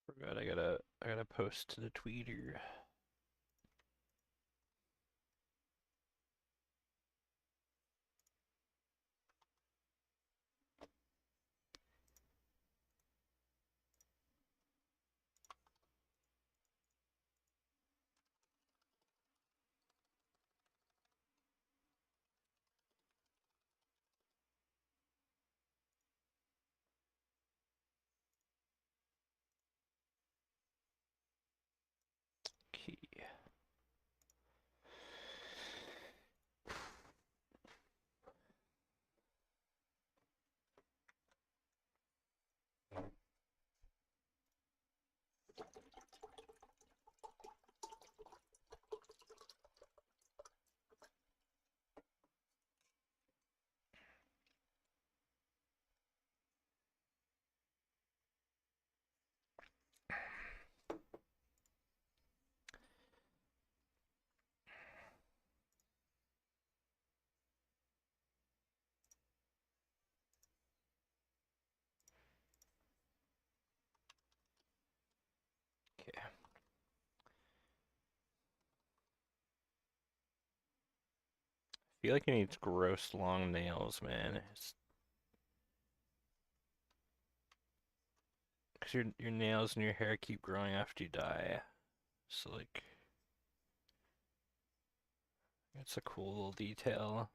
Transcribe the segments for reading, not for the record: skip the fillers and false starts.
Forgot I gotta post to the tweeter. Okay. Okay. I feel like he needs gross long nails, man. It's because your nails and your hair keep growing after you die. So like, it's a cool little detail.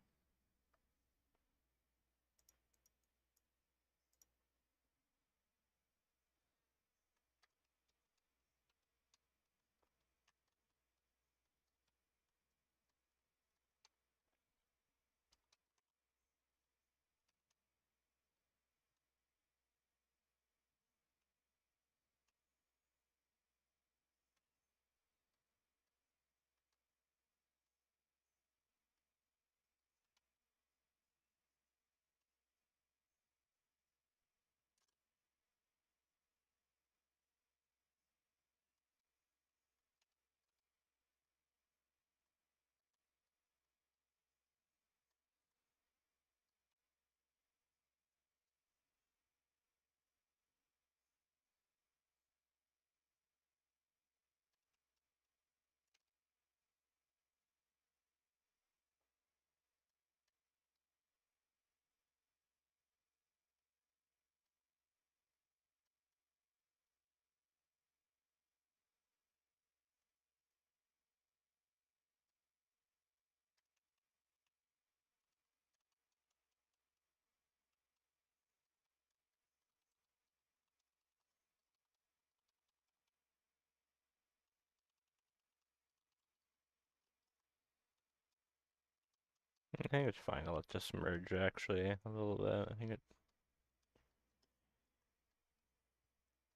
I think it's fine to let this merge actually a little bit. I think it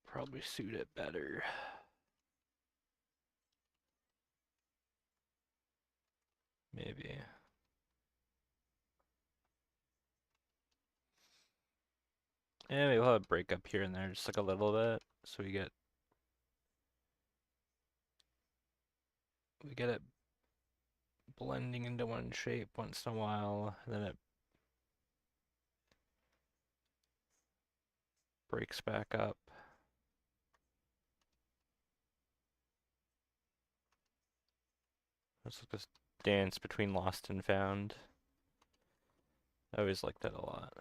probably suit it better. Maybe. Yeah, maybe we'll have a break up here and there, just like a little bit, so we get it blending into one shape once in a while, and then it breaks back up. It's like this dance between lost and found. I always like that a lot.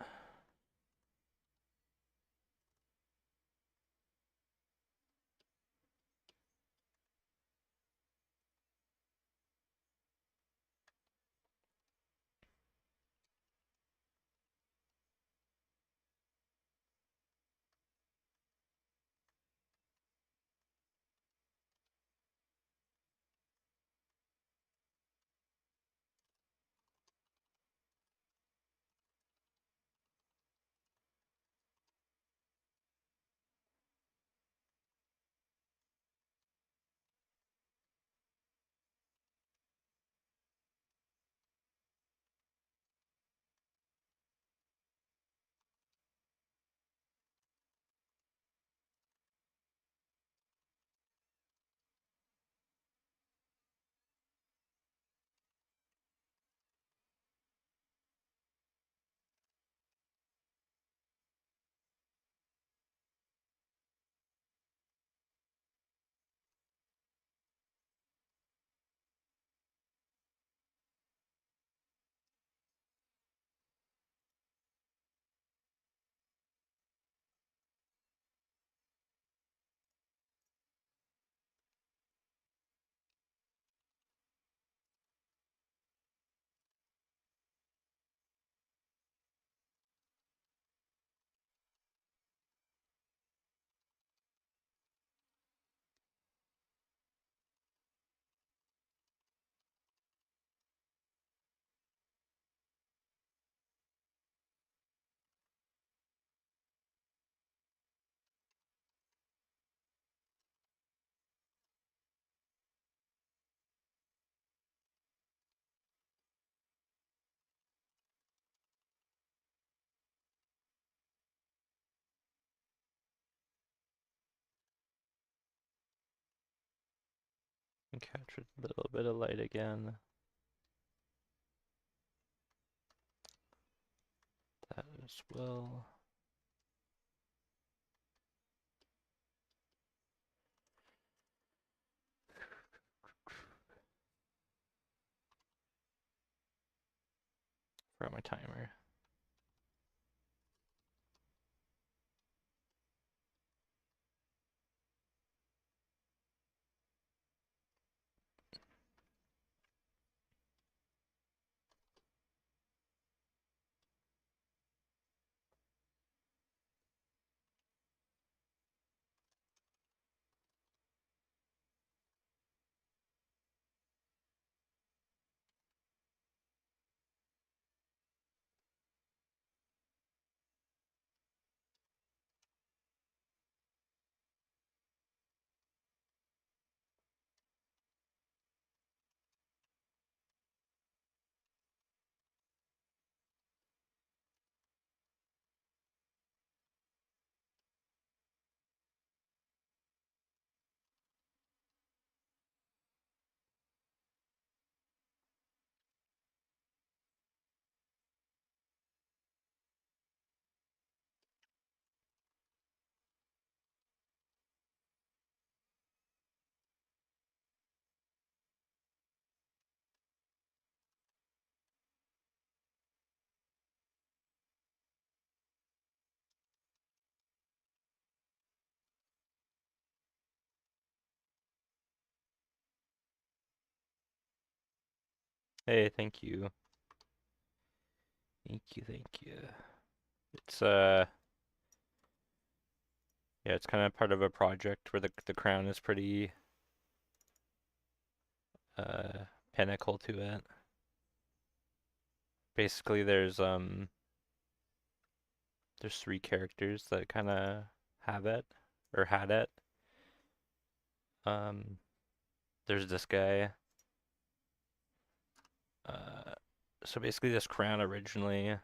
And catch a little bit of light again. That as well. Forgot my timer. Hey, thank you. Thank you, thank you. It's yeah, it's kind of part of a project where the crown is pretty pinnacle to it. basically there's three characters that kind of have it or had it. Um, there's this guy. Uh, so basically this crown originally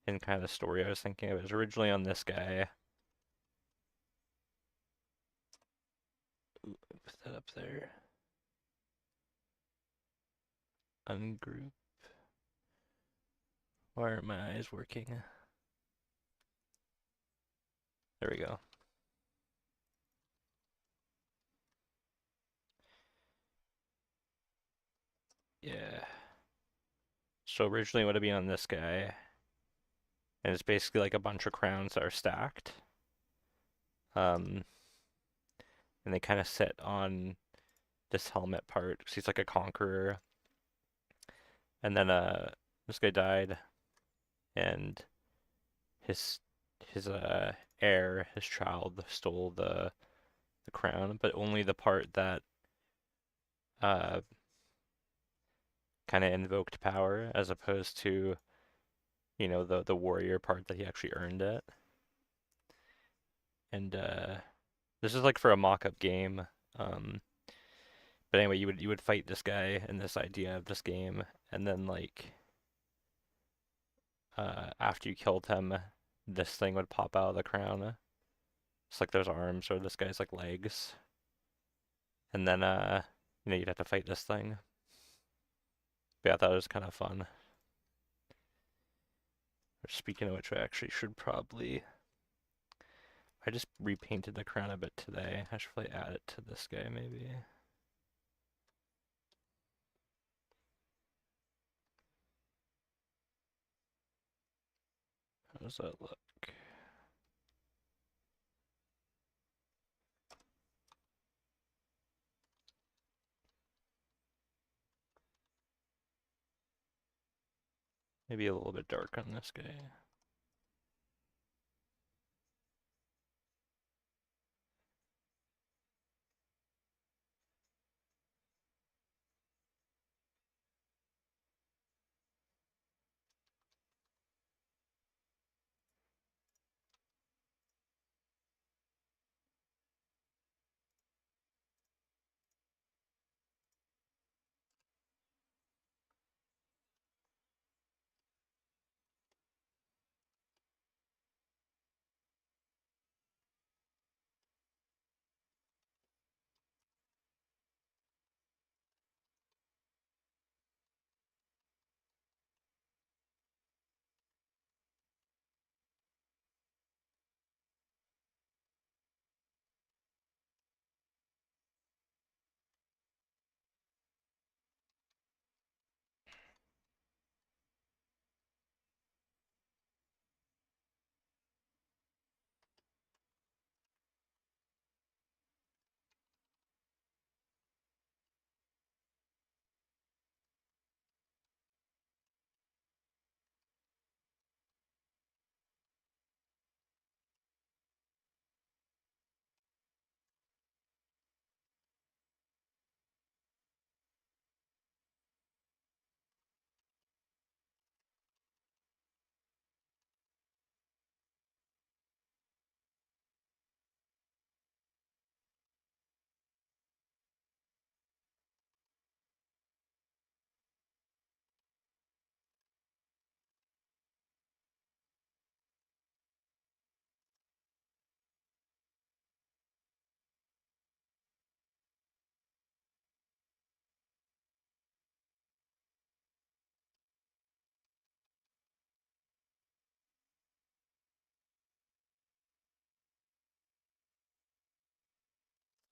in kind of the story I was thinking of, it was originally on this guy. Ooh, put that up there. Ungroup. Why aren't my eyes working? There we go. Yeah. So originally it would have been on this guy, and it's basically like a bunch of crowns that are stacked. Um, and they kind of sit on this helmet part because he's like a conqueror. And then this guy died, and his his heir, his child, stole the crown, but only the part that uh kind of invoked power, as opposed to the warrior part that he actually earned it. And this is like for a mock-up game. Um, but anyway, you would fight this guy and this idea of this game, and then like after you killed him, this thing would pop out of the crown. It's like those arms or this guy's like legs, and then you'd have to fight this thing. But yeah, I thought it was kind of fun. Speaking of which, I actually should probably. I just repainted the crown a bit today. I should probably add it to this guy maybe. How does that look? Maybe a little bit dark on this guy.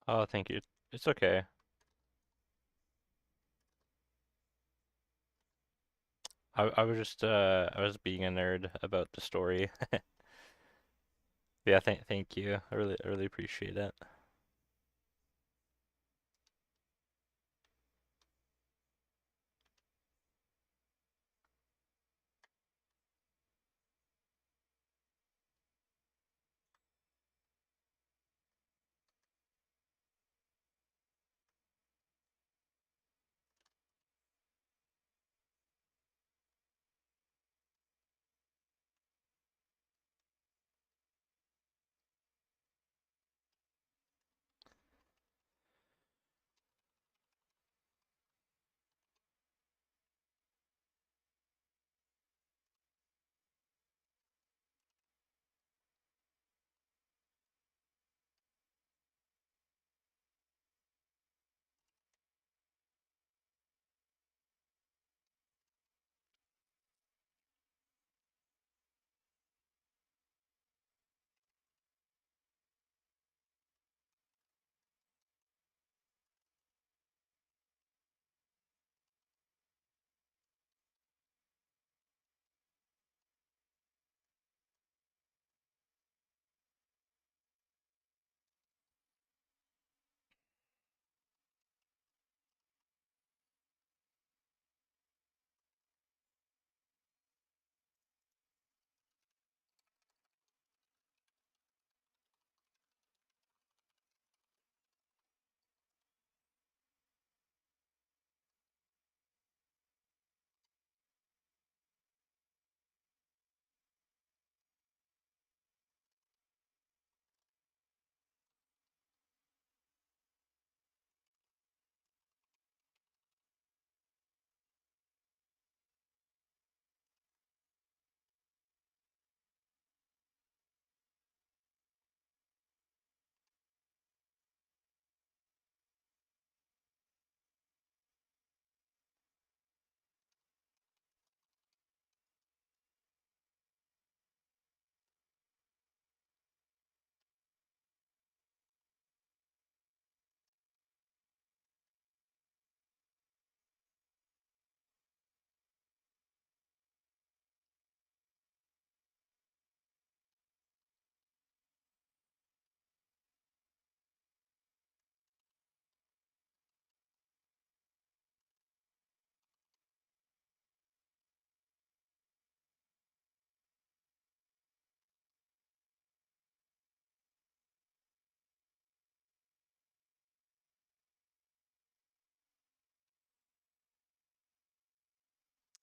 Oh, thank you. It's okay. I was just I was being a nerd about the story. Yeah, thank you. I really appreciate it.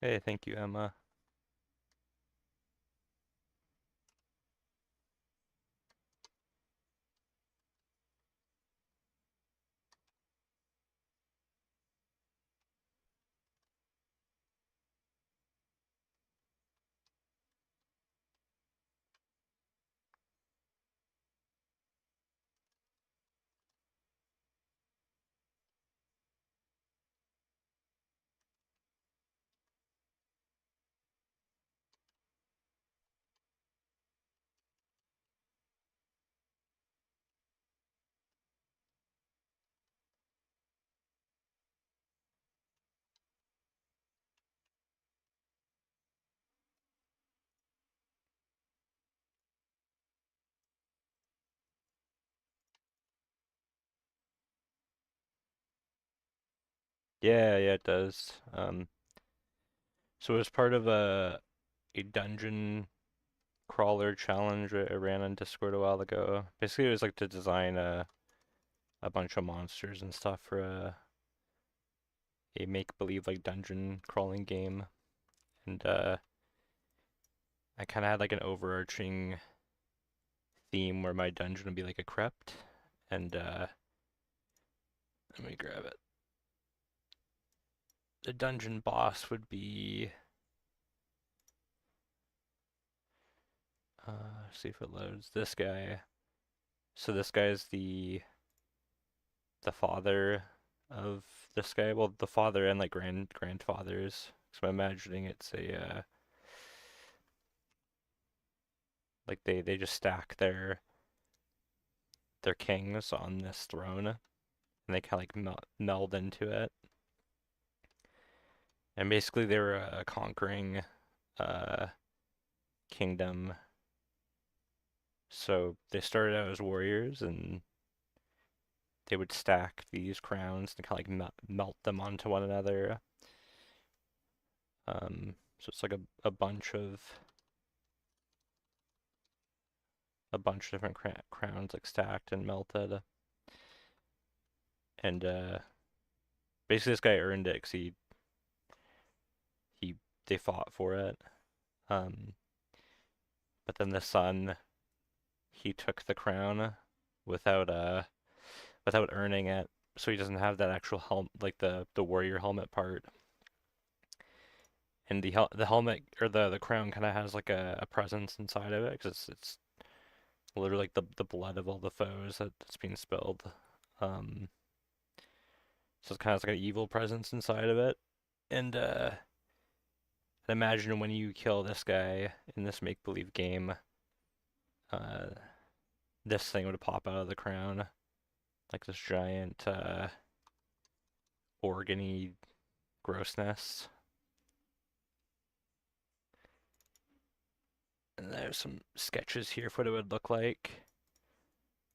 Hey, thank you, Emma. Yeah, yeah, it does. So it was part of a dungeon crawler challenge I ran on Discord a while ago. Basically, it was like to design a bunch of monsters and stuff for a make-believe like dungeon crawling game. And I kind of had like an overarching theme where my dungeon would be like a crypt. And let me grab it. The dungeon boss would be see if it loads. This guy. So this guy is the father of this guy. Well, the father and like grandfathers. So I'm imagining it's a like they just stack their kings on this throne, and they kind of like meld into it. And basically, they were conquering uh, kingdom. So they started out as warriors, and they would stack these crowns and kind of like melt them onto one another. So it's like a bunch of different crowns like stacked and melted. And basically, this guy earned it because he they fought for it. Um, but then the son he took the crown without without earning it, so he doesn't have that actual helm like the warrior helmet part. And the helmet or the crown kind of has like a presence inside of it because it's literally like the blood of all the foes that's being spilled. Um, so it's kind of like an evil presence inside of it. And imagine when you kill this guy in this make believe game, uh, this thing would pop out of the crown like this giant organy grossness. And there's some sketches here for what it would look like.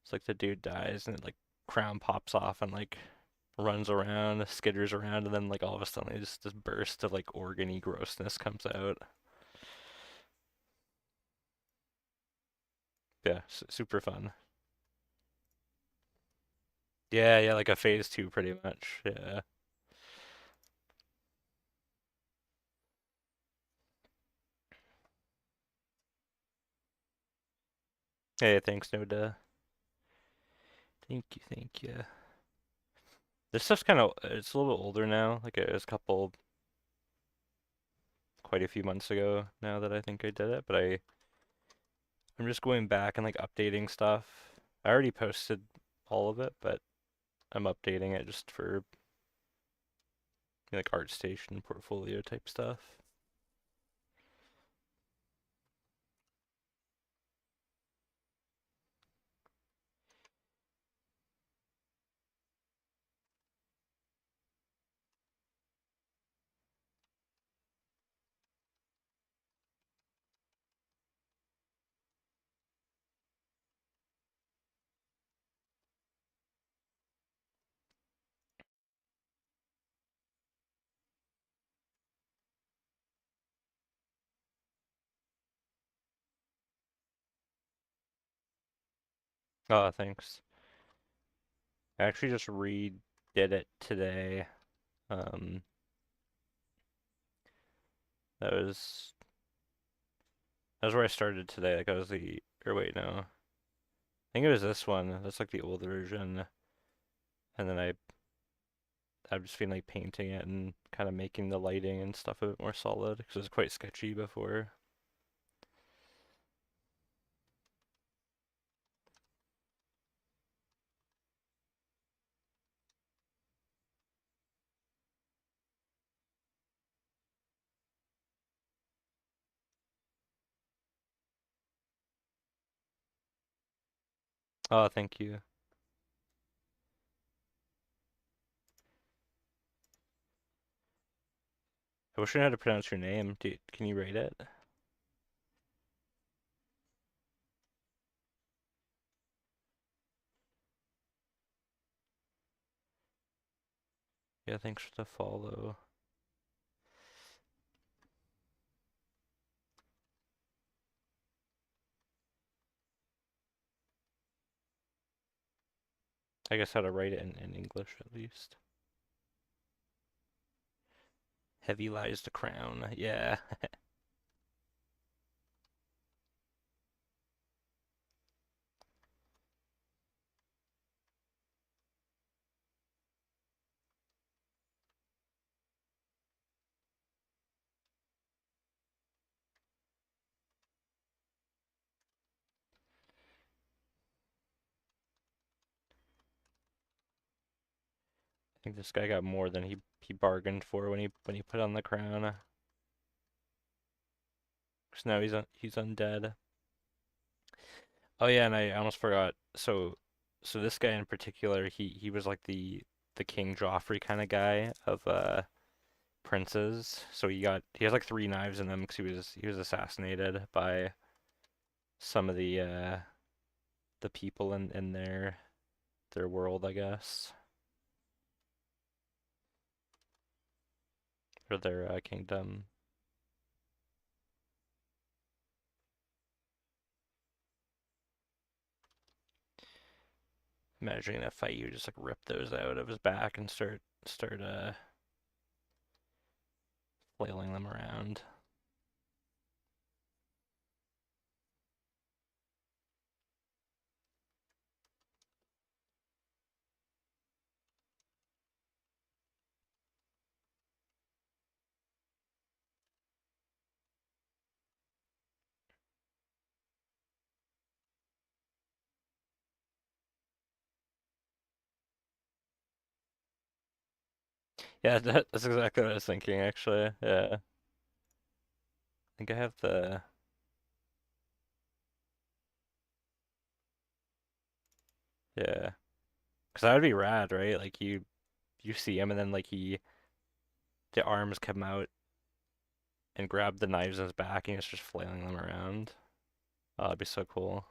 It's like the dude dies and it like crown pops off and like runs around, skitters around, and then like all of a sudden just this burst of like organy grossness comes out. Yeah, super fun. Yeah, yeah, like a phase two pretty much. Yeah. Hey, thanks, Noda. Thank you, thank you. This stuff's kind of it's a little bit older now. Like it was a couple, quite a few months ago now that I think I did it, but I'm just going back and like updating stuff. I already posted all of it, but I'm updating it just for like ArtStation portfolio type stuff. Oh, thanks. I actually just redid it today. Um, That was that was where I started today. Like I was the or wait, no. I think it was this one. That's like the old version. And then I've just been like painting it and kind of making the lighting and stuff a bit more solid because it was quite sketchy before. Oh, thank you. I wish I knew how to pronounce your name. Can you rate it? Yeah, thanks for the follow. I guess how to write it in English at least. Heavy lies the crown. Yeah. I think this guy got more than he bargained for when he put on the crown. 'Cause now he's undead. Oh yeah, and I almost forgot. So this guy in particular, he was like the King Joffrey kind of guy of princes. So he has like three knives in him because he was assassinated by some of the people in their world, I guess, or their kingdom. Imagining that fight, you just like rip those out of his back and start flailing them around. Yeah, that's exactly what I was thinking actually. Yeah, I think I have the yeah, because that would be rad, right? Like you see him and then like the arms come out and grab the knives in his back and he's just flailing them around. Oh, that'd be so cool.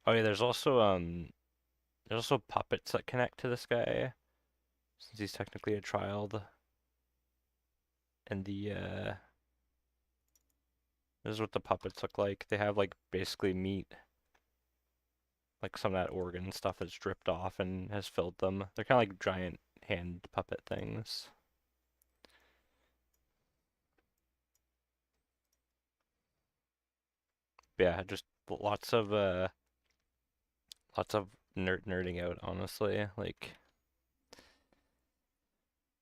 Oh yeah, there's also puppets that connect to this guy since he's technically a child. And this is what the puppets look like. They have like basically meat, like some of that organ stuff that's dripped off and has filled them. They're kind of like giant hand puppet things. Yeah, just lots of nerding out, honestly. Like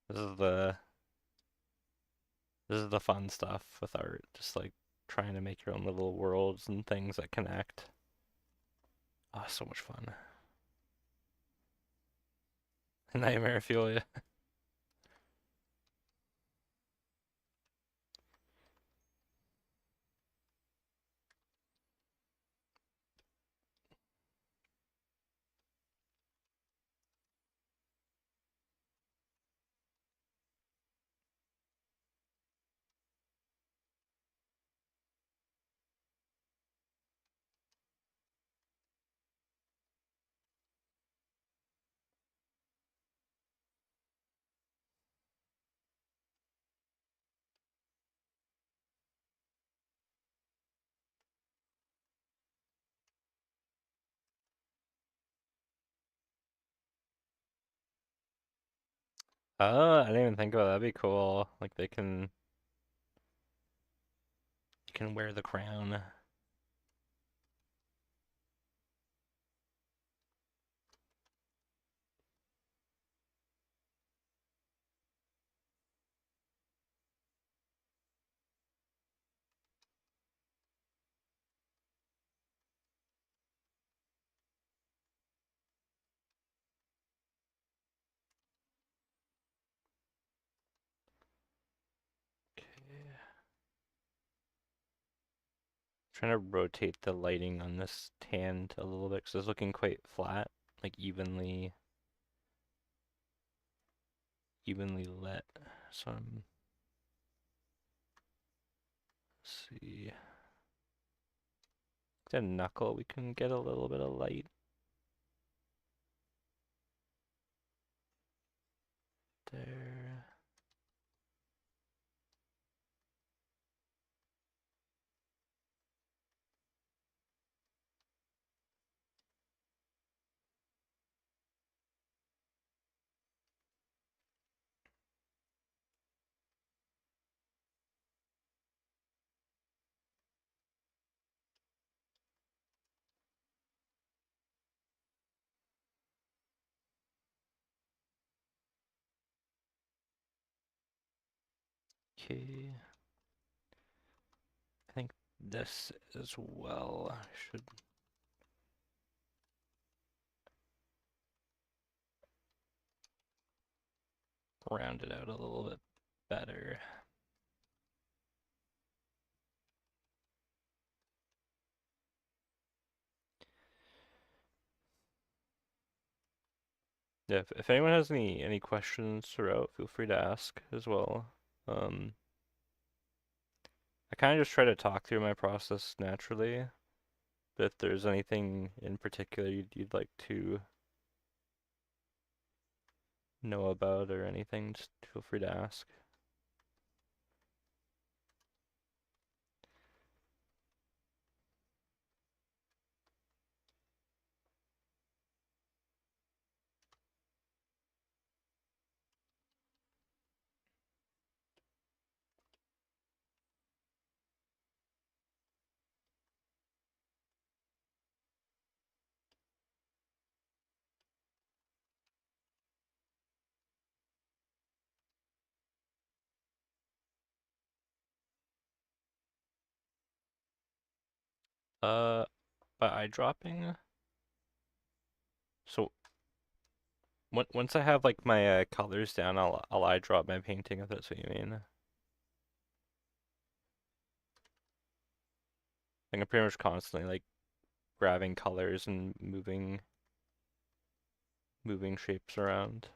this is the this is the fun stuff with art, just like trying to make your own little worlds and things that connect. Oh, so much fun. Nightmare fuel, yeah. Oh, I didn't even think about that. That'd be cool. Like you can wear the crown. Okay. Trying to rotate the lighting on this tanned a little bit because it's looking quite flat, like evenly lit. So let's see. The knuckle, we can get a little bit of light there. Okay. I think this as well should round it out a little bit better. Yeah, if anyone has any questions throughout, feel free to ask as well. Um, I kind of just try to talk through my process naturally, but if there's anything in particular you'd like to know about or anything, just feel free to ask. Uh, by eye dropping, so once I have like my colors down, I'll eye drop my painting if that's what you mean. Like I'm pretty much constantly like grabbing colors and moving shapes around.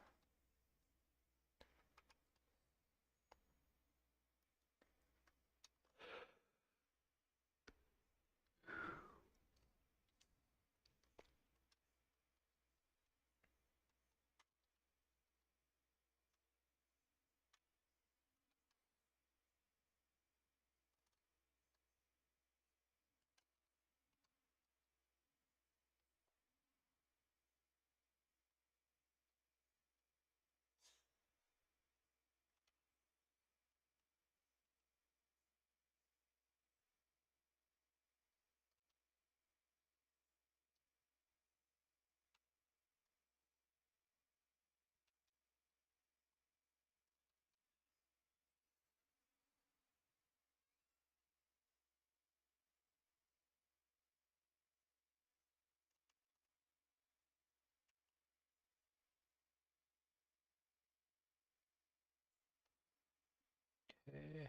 Okay.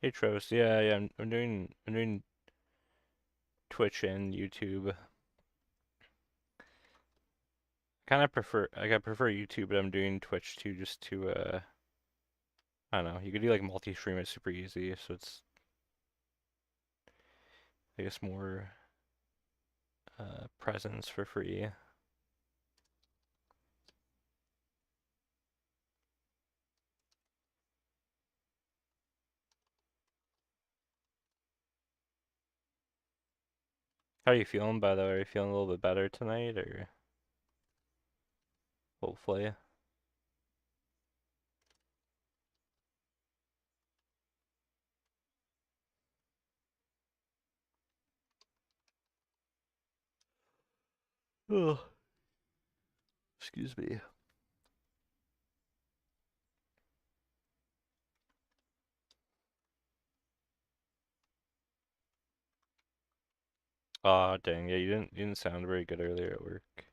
Hey Travis, yeah, I'm doing Twitch and YouTube. Kind of prefer like I prefer YouTube, but I'm doing Twitch too, just to I don't know. You could do like multi-stream it super easy, so it's I guess more presence for free. How are you feeling, by the way? Are you feeling a little bit better tonight, or hopefully? Oh, excuse me. Aw, dang, yeah, you didn't sound very good earlier at work.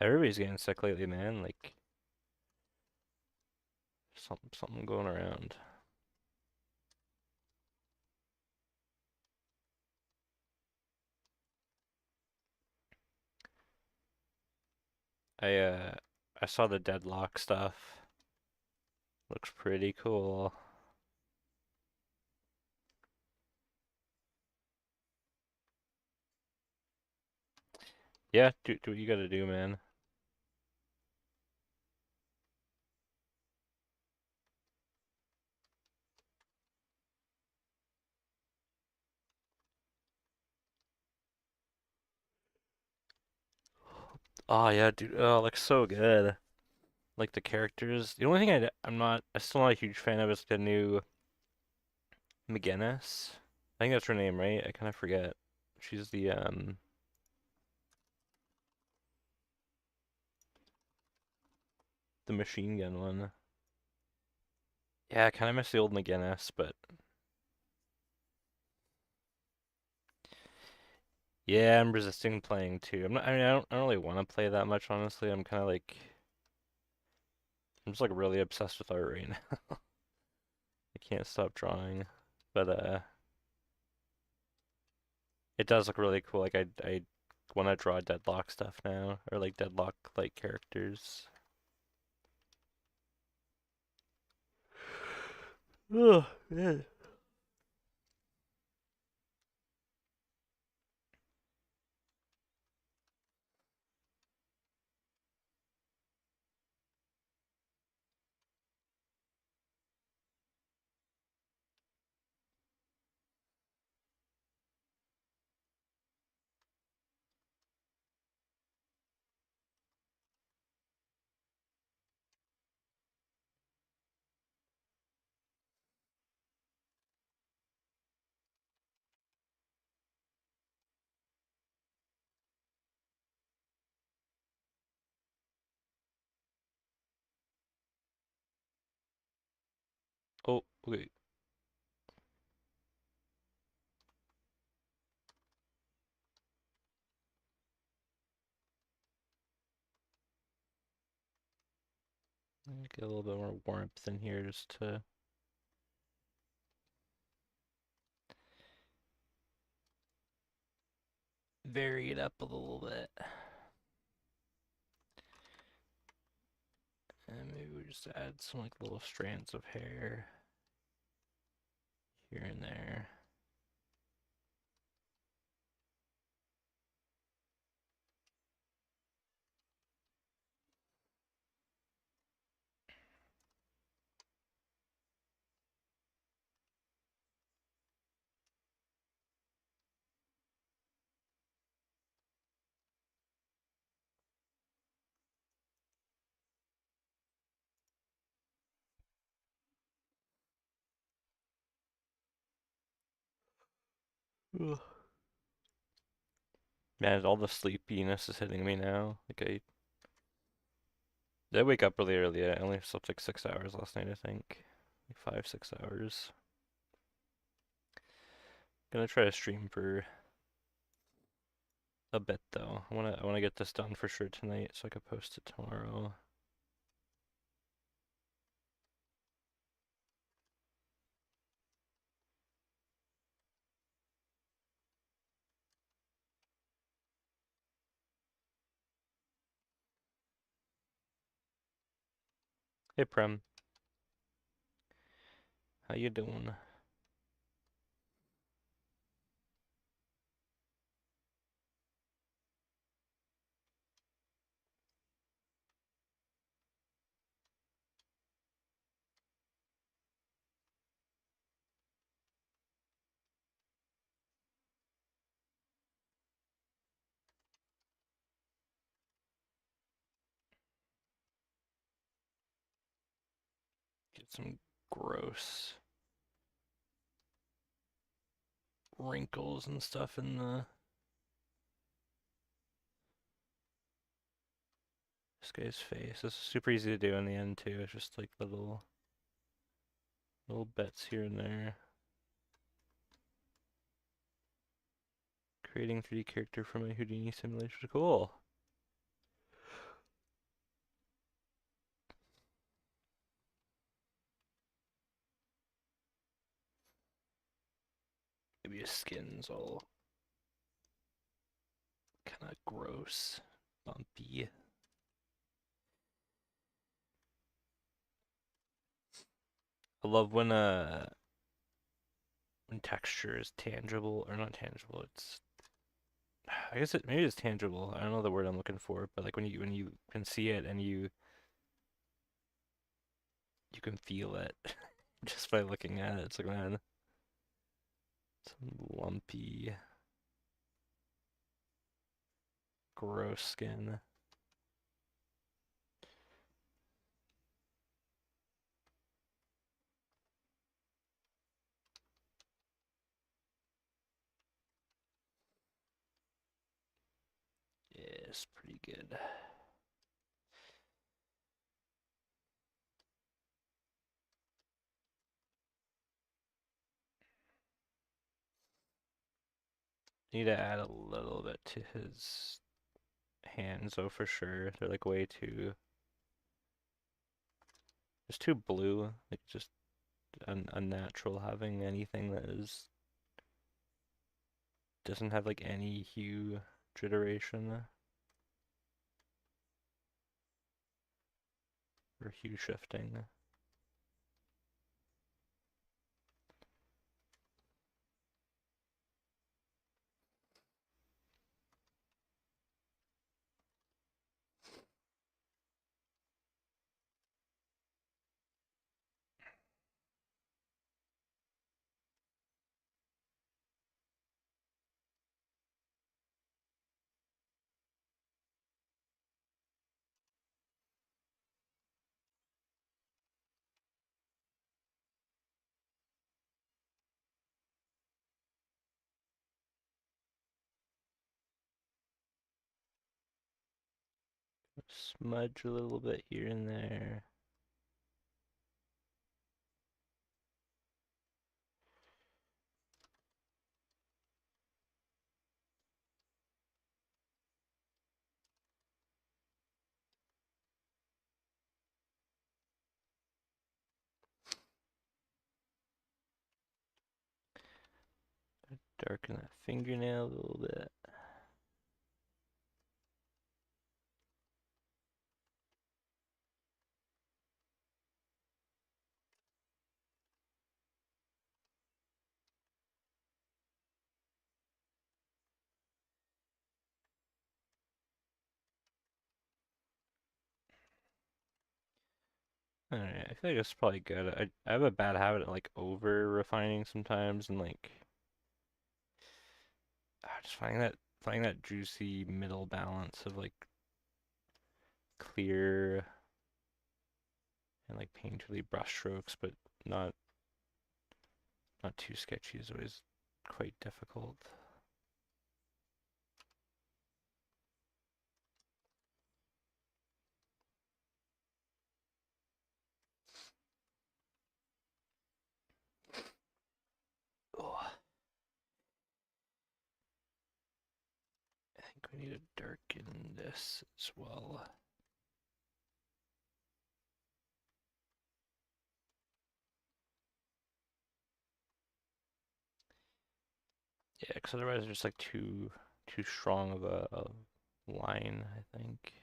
Everybody's getting sick lately, man. Like something going around. I uh I saw the deadlock stuff. Looks pretty cool. Yeah, do what you gotta do, man. Oh yeah, dude. Oh, it looks so good. Like the characters. The only thing I'm still not a huge fan of is the new McGinnis. I think that's her name, right? I kind of forget. She's the machine gun one. Yeah, I kind of miss the old McGinnis, but yeah, I'm resisting playing too. I mean, I don't really want to play that much, honestly. I'm kind of like, I'm just like really obsessed with art right now. I can't stop drawing, but it does look really cool. Like I want to draw Deadlock stuff now, or like Deadlock like characters. Oh man. Oh, wait. Get a little bit more warmth in here just to vary it up a little bit. And maybe we just add some like little strands of hair here and there. Ugh. Man, all the sleepiness is hitting me now. Did I wake up really early? I only slept like 6 hours last night, I think. Like 5, 6 hours. Gonna try to stream for a bit though. I wanna get this done for sure tonight so I can post it tomorrow. Hey Prem, how you doing? Get some gross wrinkles and stuff in the this guy's face. This is super easy to do in the end too. It's just like little bits here and there. Creating 3D character from a Houdini simulation. Cool. Maybe his skin's all kind of gross, bumpy. I love when texture is tangible or not tangible. It's I guess maybe it's tangible. I don't know the word I'm looking for, but like when you can see it and you can feel it just by looking at it. It's like man, some lumpy, gross skin. Yeah, it's pretty good. Need to add a little bit to his hands though for sure. They're like way too it's too blue. Like just unnatural having anything that is doesn't have like any hue jitteration or hue shifting. Smudge a little bit here and there. Darken that fingernail a little bit. Alright, I feel like it's probably good. I have a bad habit of like over refining sometimes and like just finding that juicy middle balance of like clear and like painterly brush strokes, but not not too sketchy is always quite difficult. Oh, I think we need to darken this as well. Yeah, because otherwise it's just like too strong of a line, I think.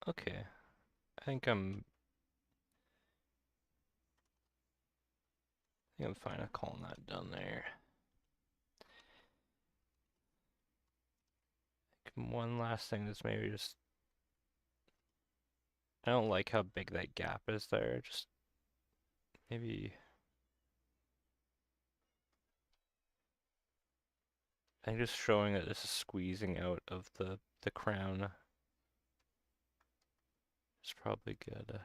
Okay. I think I'm fine with calling that done there. One last thing that's maybe just I don't like how big that gap is there. Just maybe I think just showing that this is squeezing out of the crown is probably good.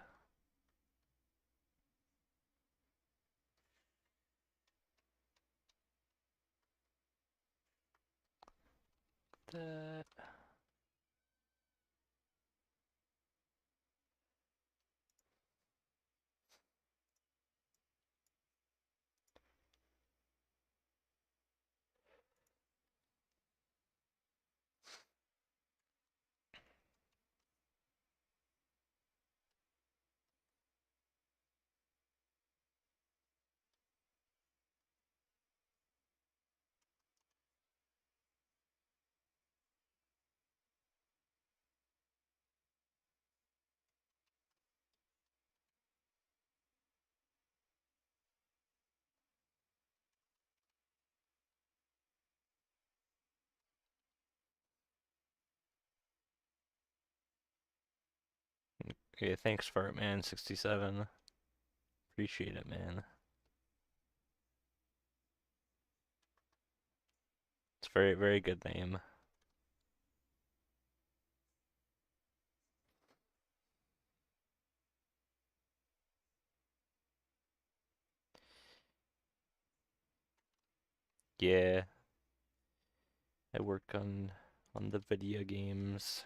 That Okay, thanks for it, man. 67. Appreciate it, man. It's very, very good name. Yeah, I work on the video games.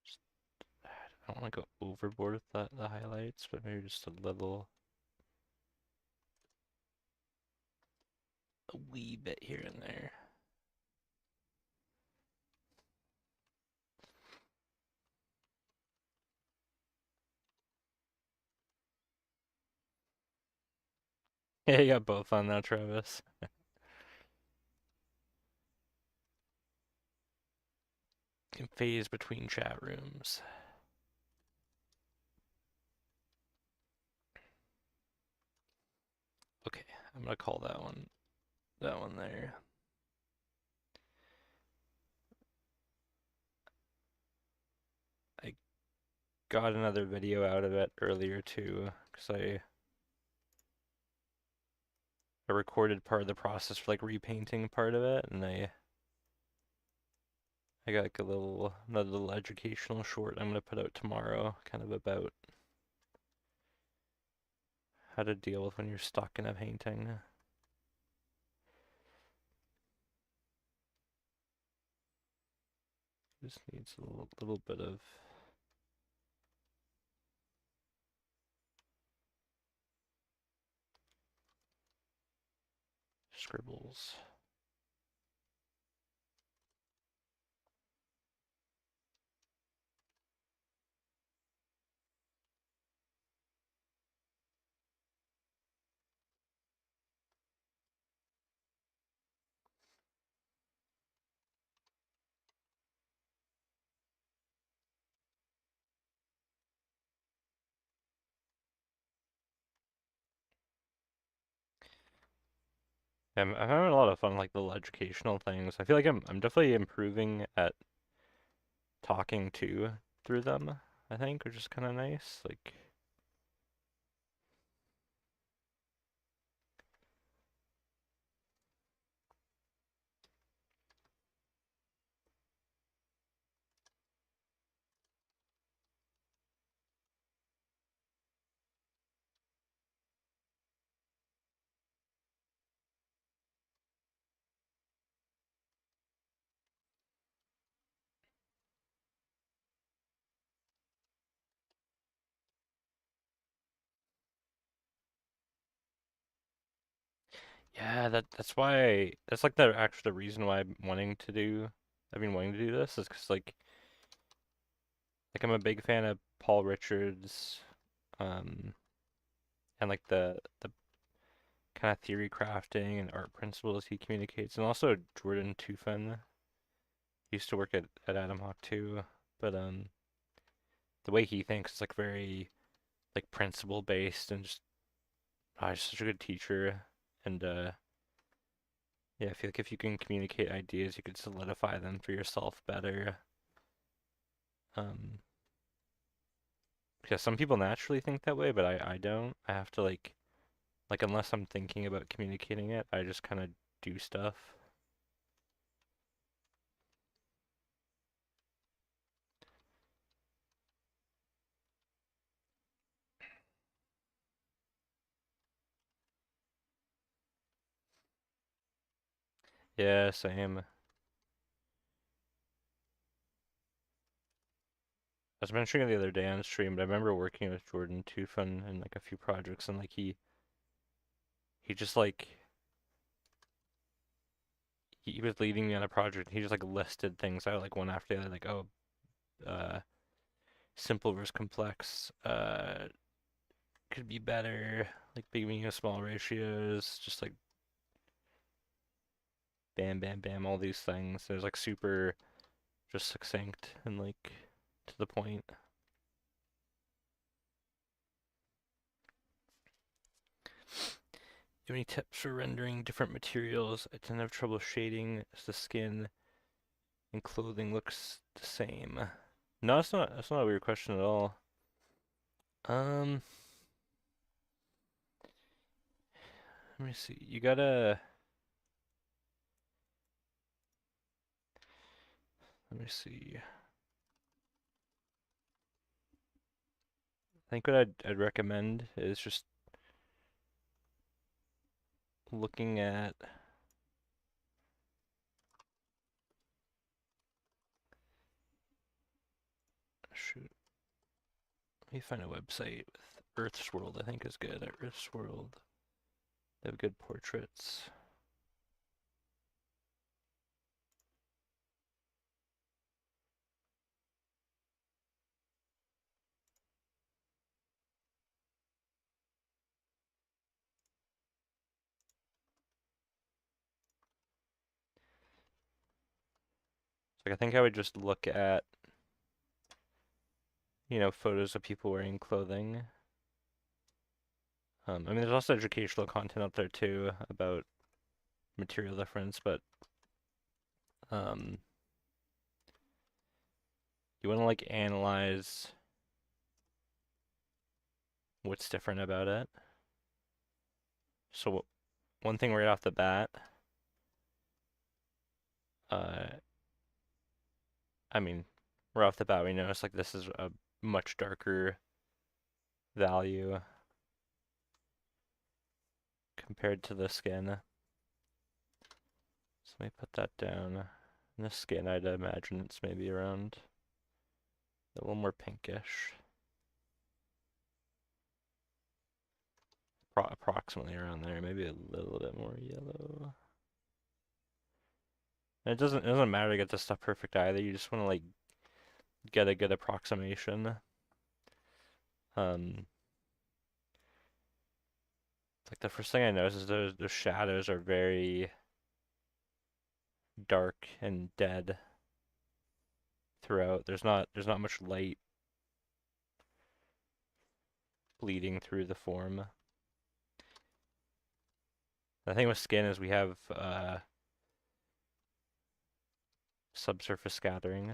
Just, I don't want to go overboard with the highlights, but maybe just a wee bit here and there. Yeah, you got both on that, Travis. Can phase between chat rooms. Okay, I'm gonna call that one there. I got another video out of it earlier too, because I recorded part of the process for like repainting part of it, and I got like another little educational short I'm gonna put out tomorrow, kind of about how to deal with when you're stuck in a painting. Just needs a little bit of scribbles. I'm having a lot of fun like little educational things. I feel like I'm definitely improving at talking to through them, I think, which is kind of nice. Like, yeah, that's like the reason why I've been wanting to do this is because like Like I'm a big fan of Paul Richards, um, and like the kind of theory crafting and art principles he communicates, and also Jordan Tufan. He used to work at Adam Hawk too, but the way he thinks is like very like principle based and just he's such a good teacher. And yeah, I feel like if you can communicate ideas, you could solidify them for yourself better. Um, because some people naturally think that way, but I don't. I have to like unless I'm thinking about communicating it, I just kind of do stuff. Yeah, same. I was mentioning it the other day on stream, but I remember working with Jordan Tufan in like a few projects, and like he just like he was leading me on a project. He just like listed things out like one after the other, like oh, uh, simple versus complex, could be better, like big medium small ratios, just like bam bam bam, all these things. There's like super just succinct and like to the point. Do you have any tips for rendering different materials? I tend to have trouble shading as the skin and clothing looks the same. No, it's not. That's not a weird question at all. Um, let me see. You gotta. Let me see. I think what I'd recommend is just looking at. Shoot, let me find a website with Earth's World. I think is good. At Earth's World, they have good portraits. Like I think I would just look at photos of people wearing clothing. I mean, there's also educational content out there too about material difference, but um, you want to like analyze what's different about it. So one thing right off the bat, uh, I mean, right off the bat we notice like this is a much darker value compared to the skin. So let me put that down. In the skin, I'd imagine it's maybe around a little more pinkish. Approximately around there, maybe a little bit more yellow. And it doesn't matter to get this stuff perfect either. You just want to like get a good approximation. Um, like the first thing I noticed is those shadows are very dark and dead throughout. There's not much light bleeding through the form. The thing with skin is we have subsurface scattering.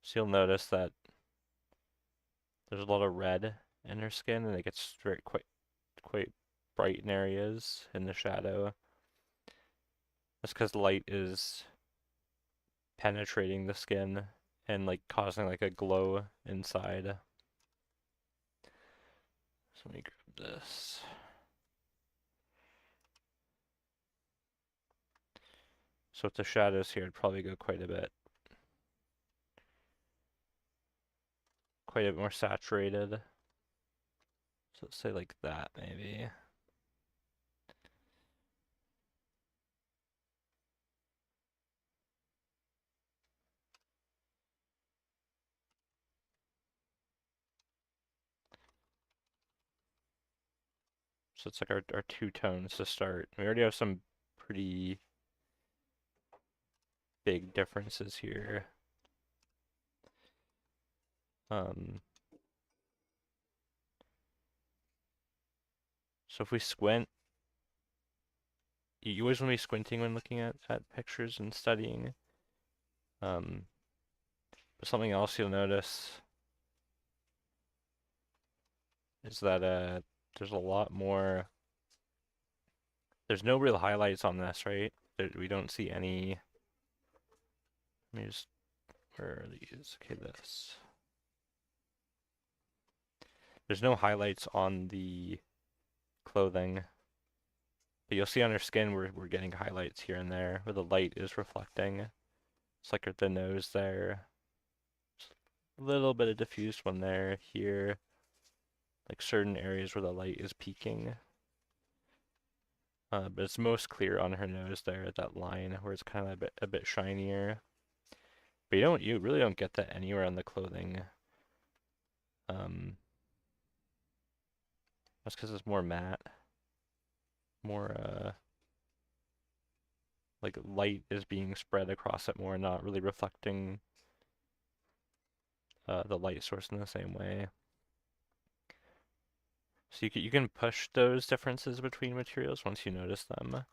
So you'll notice that there's a lot of red in her skin, and it gets very quite bright in areas in the shadow. That's because light is penetrating the skin and like causing like a glow inside. So let me grab this. So with the shadows here, I'd probably go quite a bit more saturated. So let's say like that maybe. So it's like our two tones to start. We already have some pretty big differences here. Um, so if we squint, you always want to be squinting when looking at pictures and studying. Um, but something else you'll notice is that there's a lot more. There's no real highlights on this, right? We don't see any. Let me just. Where are these? Okay, this. There's no highlights on the clothing, but you'll see on her skin we're getting highlights here and there where the light is reflecting. It's like at the nose there. Just a little bit of diffused one there, here, like certain areas where the light is peaking. But it's most clear on her nose there at that line where it's kind of a bit shinier. But you really don't get that anywhere on the clothing. Um, that's because it's more matte, more like light is being spread across it more, not really reflecting the light source in the same way. So you can push those differences between materials once you notice them.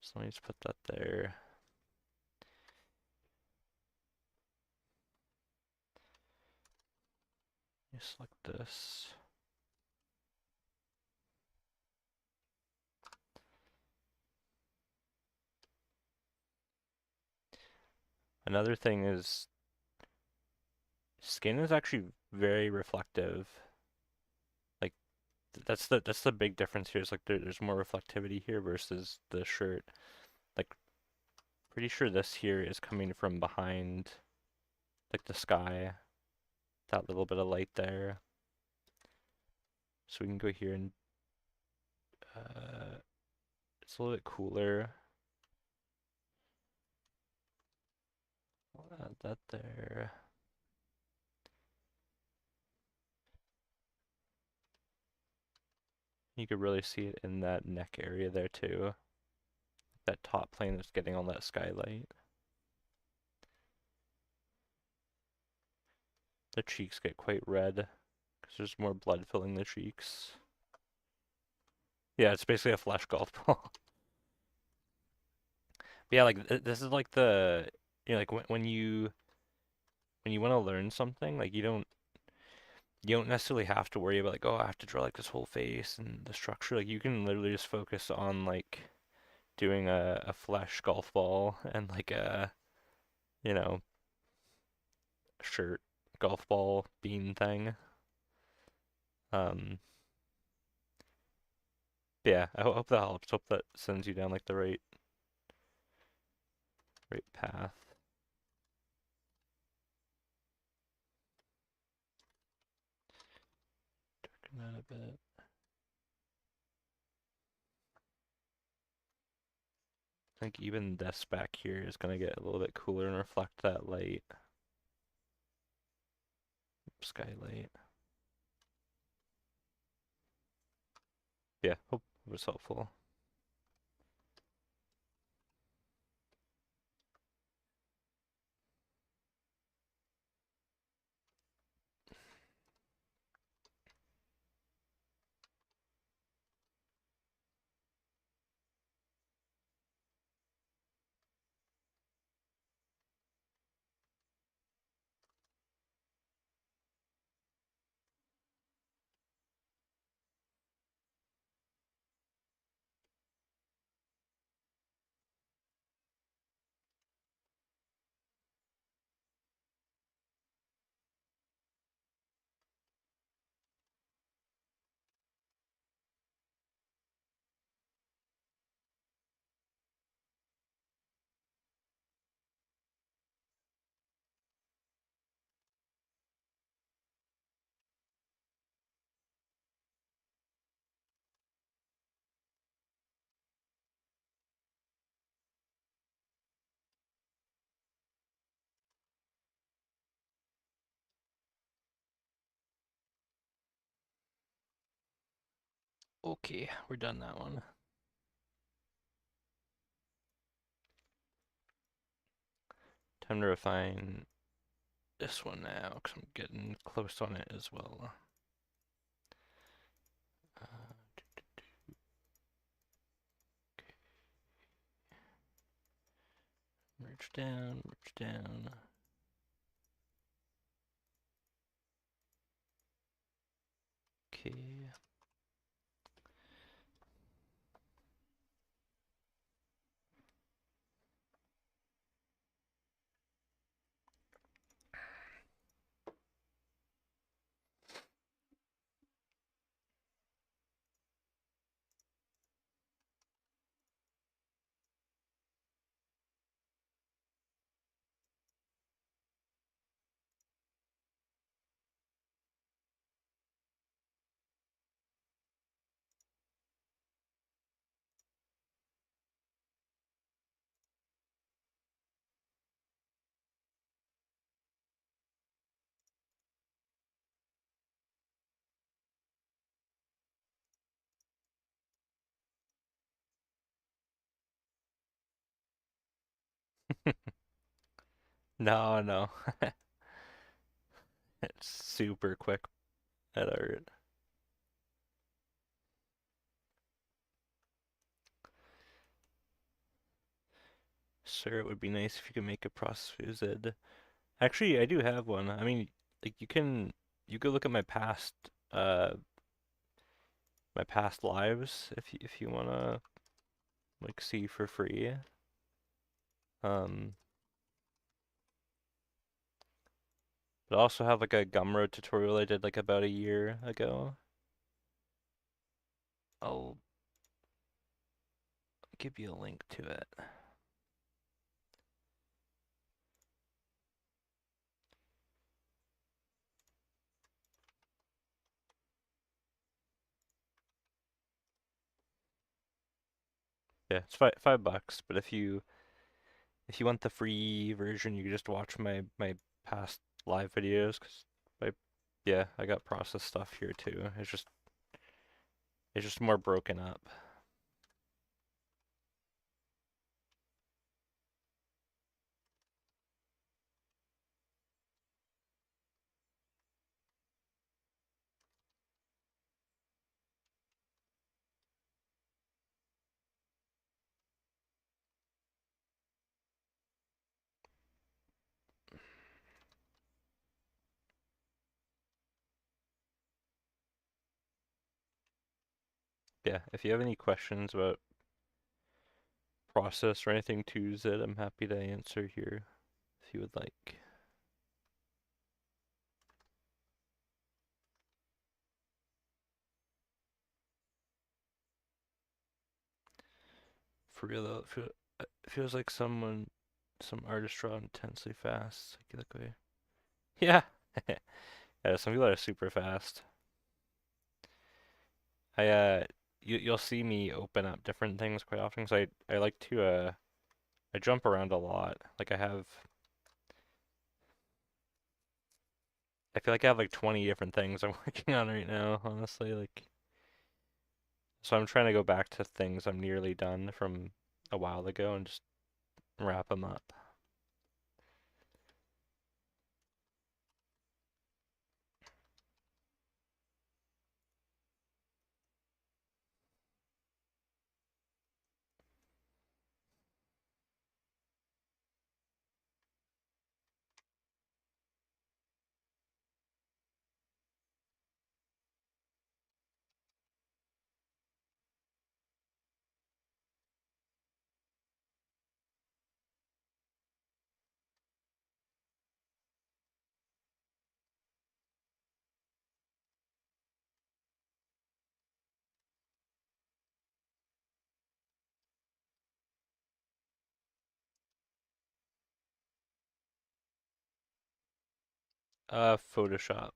So let me just put that there. You select this. Another thing is skin is actually very reflective. Like that's the big difference here. Is like there's more reflectivity here versus the shirt. Like pretty sure this here is coming from behind like the sky. That little bit of light there. So we can go here and it's a little bit cooler. I'll add that there. You could really see it in that neck area there too. That top plane that's getting all that skylight. The cheeks get quite red because there's more blood filling the cheeks. Yeah, it's basically a flesh golf ball. But yeah, like this is like like when you want to learn something, like you don't necessarily have to worry about like, oh, I have to draw like this whole face and the structure. Like you can literally just focus on like doing a flesh golf ball and like a, you know, shirt golf ball bean thing. Um, yeah, I hope that helps. Hope that sends you down like the right path. Darken that a bit. I think even this back here is gonna get a little bit cooler and reflect that light. Skylight. Yeah, hope it was helpful. Okay, we're done that one. Time to refine this one now, because I'm getting close on it as well. Uh, merge down, merge down. Okay. No, no. It's super quick at art. Sir, it would be nice if you could make a process fused. Actually, I do have one. I mean, like you could look at my past lives if you wanna like see for free. Um, but I also have like a Gumroad tutorial I did like about a year ago. I'll give you a link to it. Yeah, it's five bucks, but if you want the free version, you can just watch my past live videos, 'cause I yeah, I got process stuff here too. It's just more broken up. Yeah, if you have any questions about process or anything to Z, I'm happy to answer here if you would like. For real though, it feels like some artists draw intensely fast, psychedelically. Yeah, yeah. Some people are super fast. I you'll see me open up different things quite often because I like to I jump around a lot. Like I feel like I have like 20 different things I'm working on right now, honestly. Like, so I'm trying to go back to things I'm nearly done from a while ago and just wrap them up. Photoshop.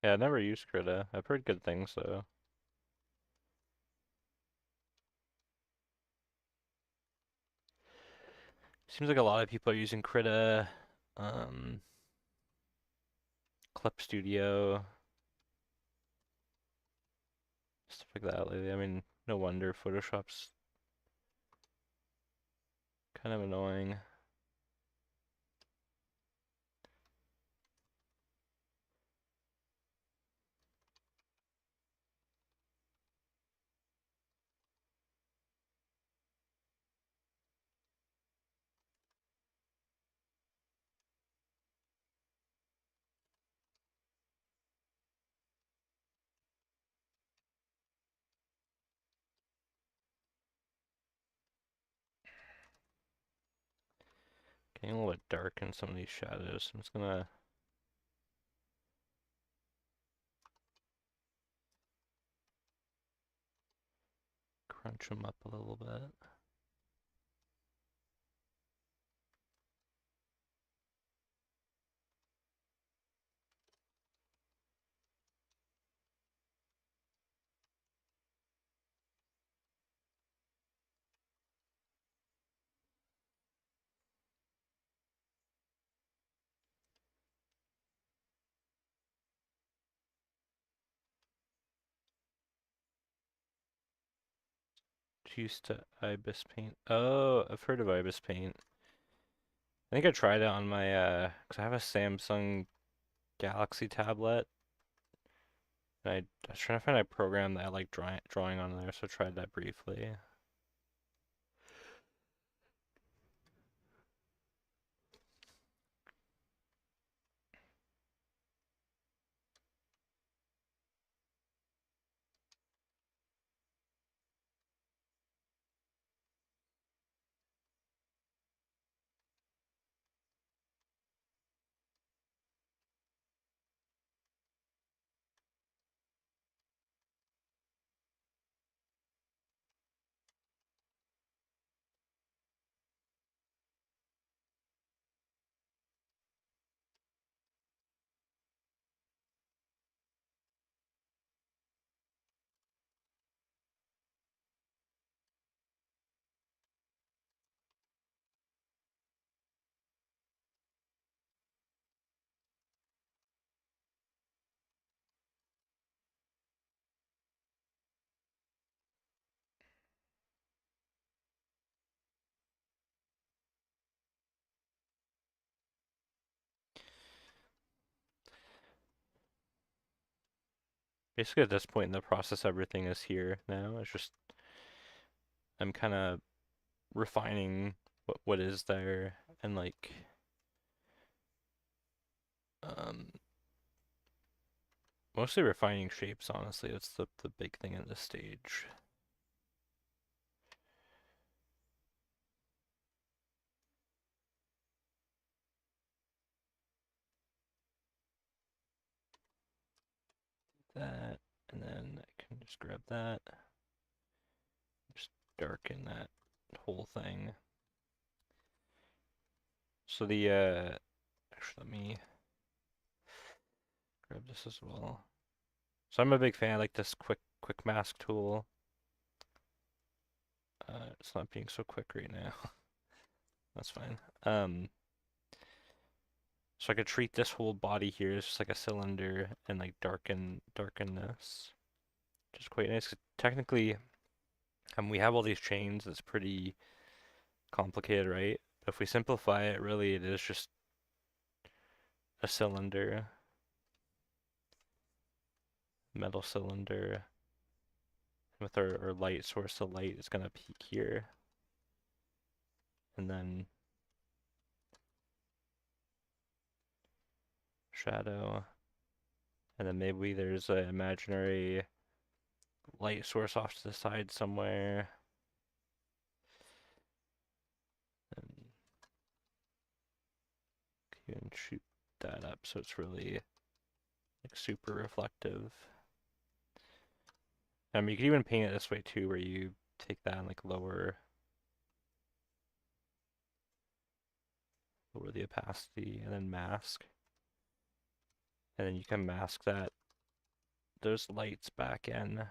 Yeah, I never used Krita. I've heard good things though. Seems like a lot of people are using Krita, um, Clip Studio, stuff like that lately. I mean, no wonder Photoshop's kind of annoying. Getting a little bit dark in some of these shadows. I'm just gonna crunch them up a little bit. Used to Ibis Paint. Oh, I've heard of Ibis Paint. I think I tried it on my, 'cause I have a Samsung Galaxy tablet, and I was trying to find a program that I like drawing on there, so I tried that briefly. Basically, at this point in the process, everything is here now. It's just I'm kind of refining what is there and like um mostly refining shapes, honestly. That's the big thing at this stage. That, and then I can just grab that, just darken that whole thing. So the actually let me grab this as well. So I'm a big fan. I like this quick mask tool. It's not being so quick right now. That's fine. So I could treat this whole body here as just like a cylinder and like darken this, which is quite nice. 'Cause technically, we have all these chains. It's pretty complicated, right? But if we simplify it, really, it is just a cylinder, metal cylinder, with our light source. The light is gonna peak here, and then shadow, and then maybe there's an imaginary light source off to the side somewhere. And you can shoot that up so it's really like super reflective. You could even paint it this way too, where you take that and like lower the opacity and then mask. And then you can mask that those lights back in.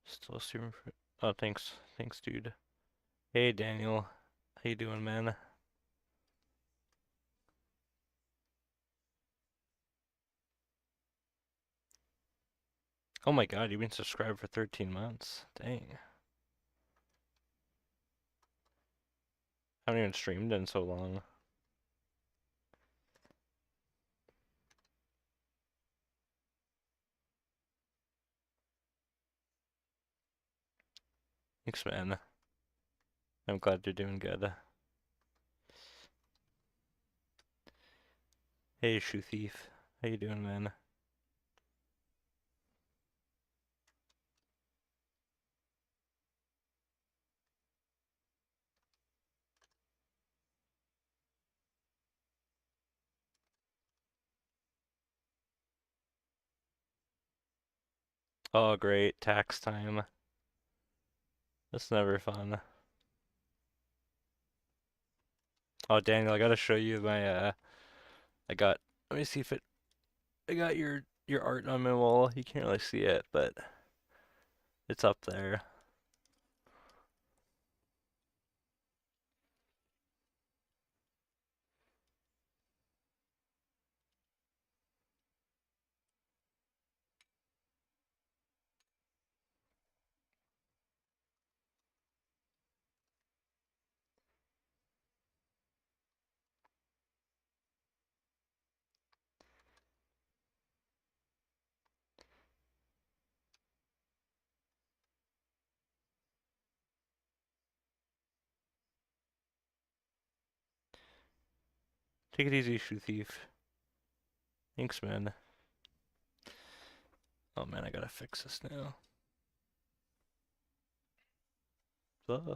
Still super. Oh, thanks. Thanks, dude. Hey, Daniel. How you doing, man? Oh my God, you've been subscribed for 13 months. Dang. I haven't even streamed in so long. Thanks, man. I'm glad you're doing good. Hey, Shoe Thief. How you doing, man? Oh, great. Tax time. That's never fun. Oh, Daniel, I gotta show you my, I got, let me see if it, I got your art on my wall. You can't really see it, but it's up there. Take it easy, Shoe Thief. Thanks, man. Oh man, I gotta fix this now. Uh,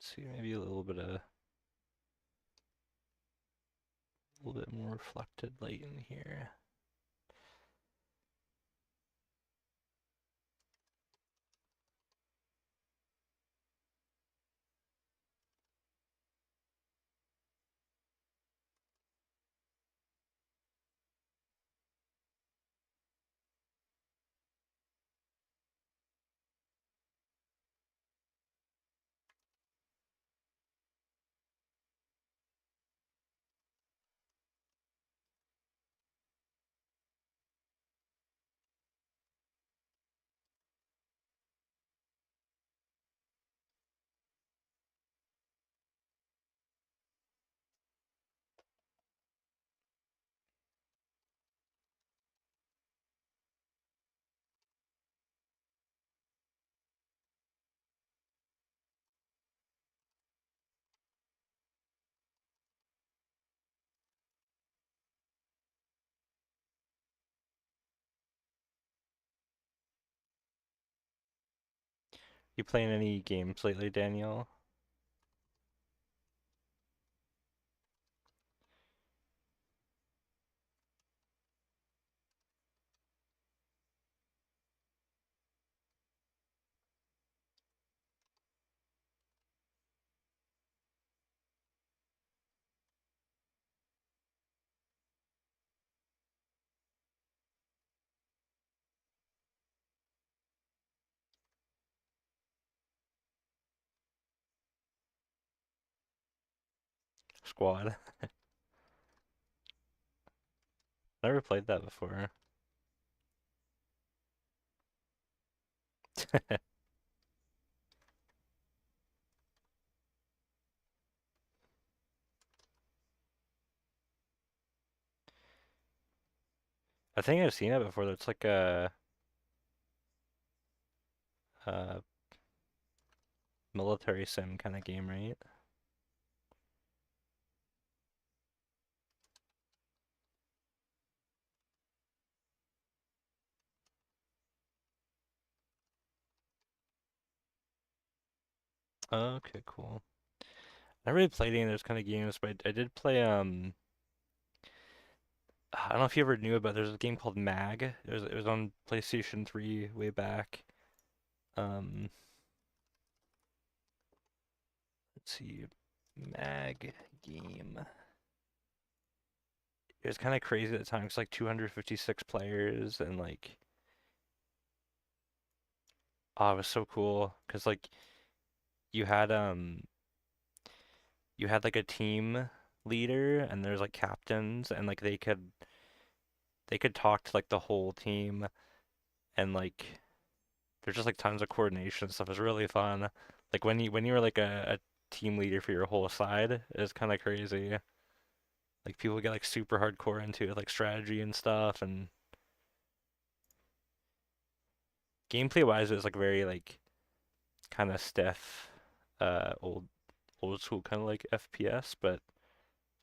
let's see, maybe a little bit more reflected light in here. You playing any games lately, Daniel? Squad. Never played that before. I think I've seen it before. It's like a military sim kind of game, right? Okay, cool. I never really played any of those kind of games, but I did play I don't know if you ever knew about there's a game called Mag. It was on PlayStation 3 way back. Um let's see. Mag game. It was kind of crazy at the time. It's like 256 players and like oh, it was so cool because like you had um you had like a team leader and there's like captains and like they could talk to like the whole team and like there's just like tons of coordination stuff. It's really fun. Like when you were like a team leader for your whole side, it's kind of crazy. Like people get like super hardcore into it, like strategy and stuff and gameplay wise it was like very like kind of stiff old school kind of like FPS, but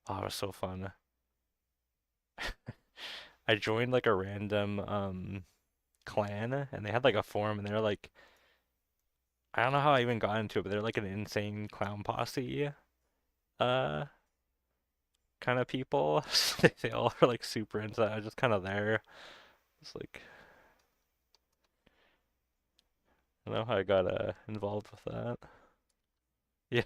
oh, it was so fun. I joined like a random clan and they had like a forum and they're like I don't know how I even got into it, but they're like an insane clown posse uh kind of people. They all are like super into that. I was just kind of there. It's like I don't know how I got involved with that. Yeah,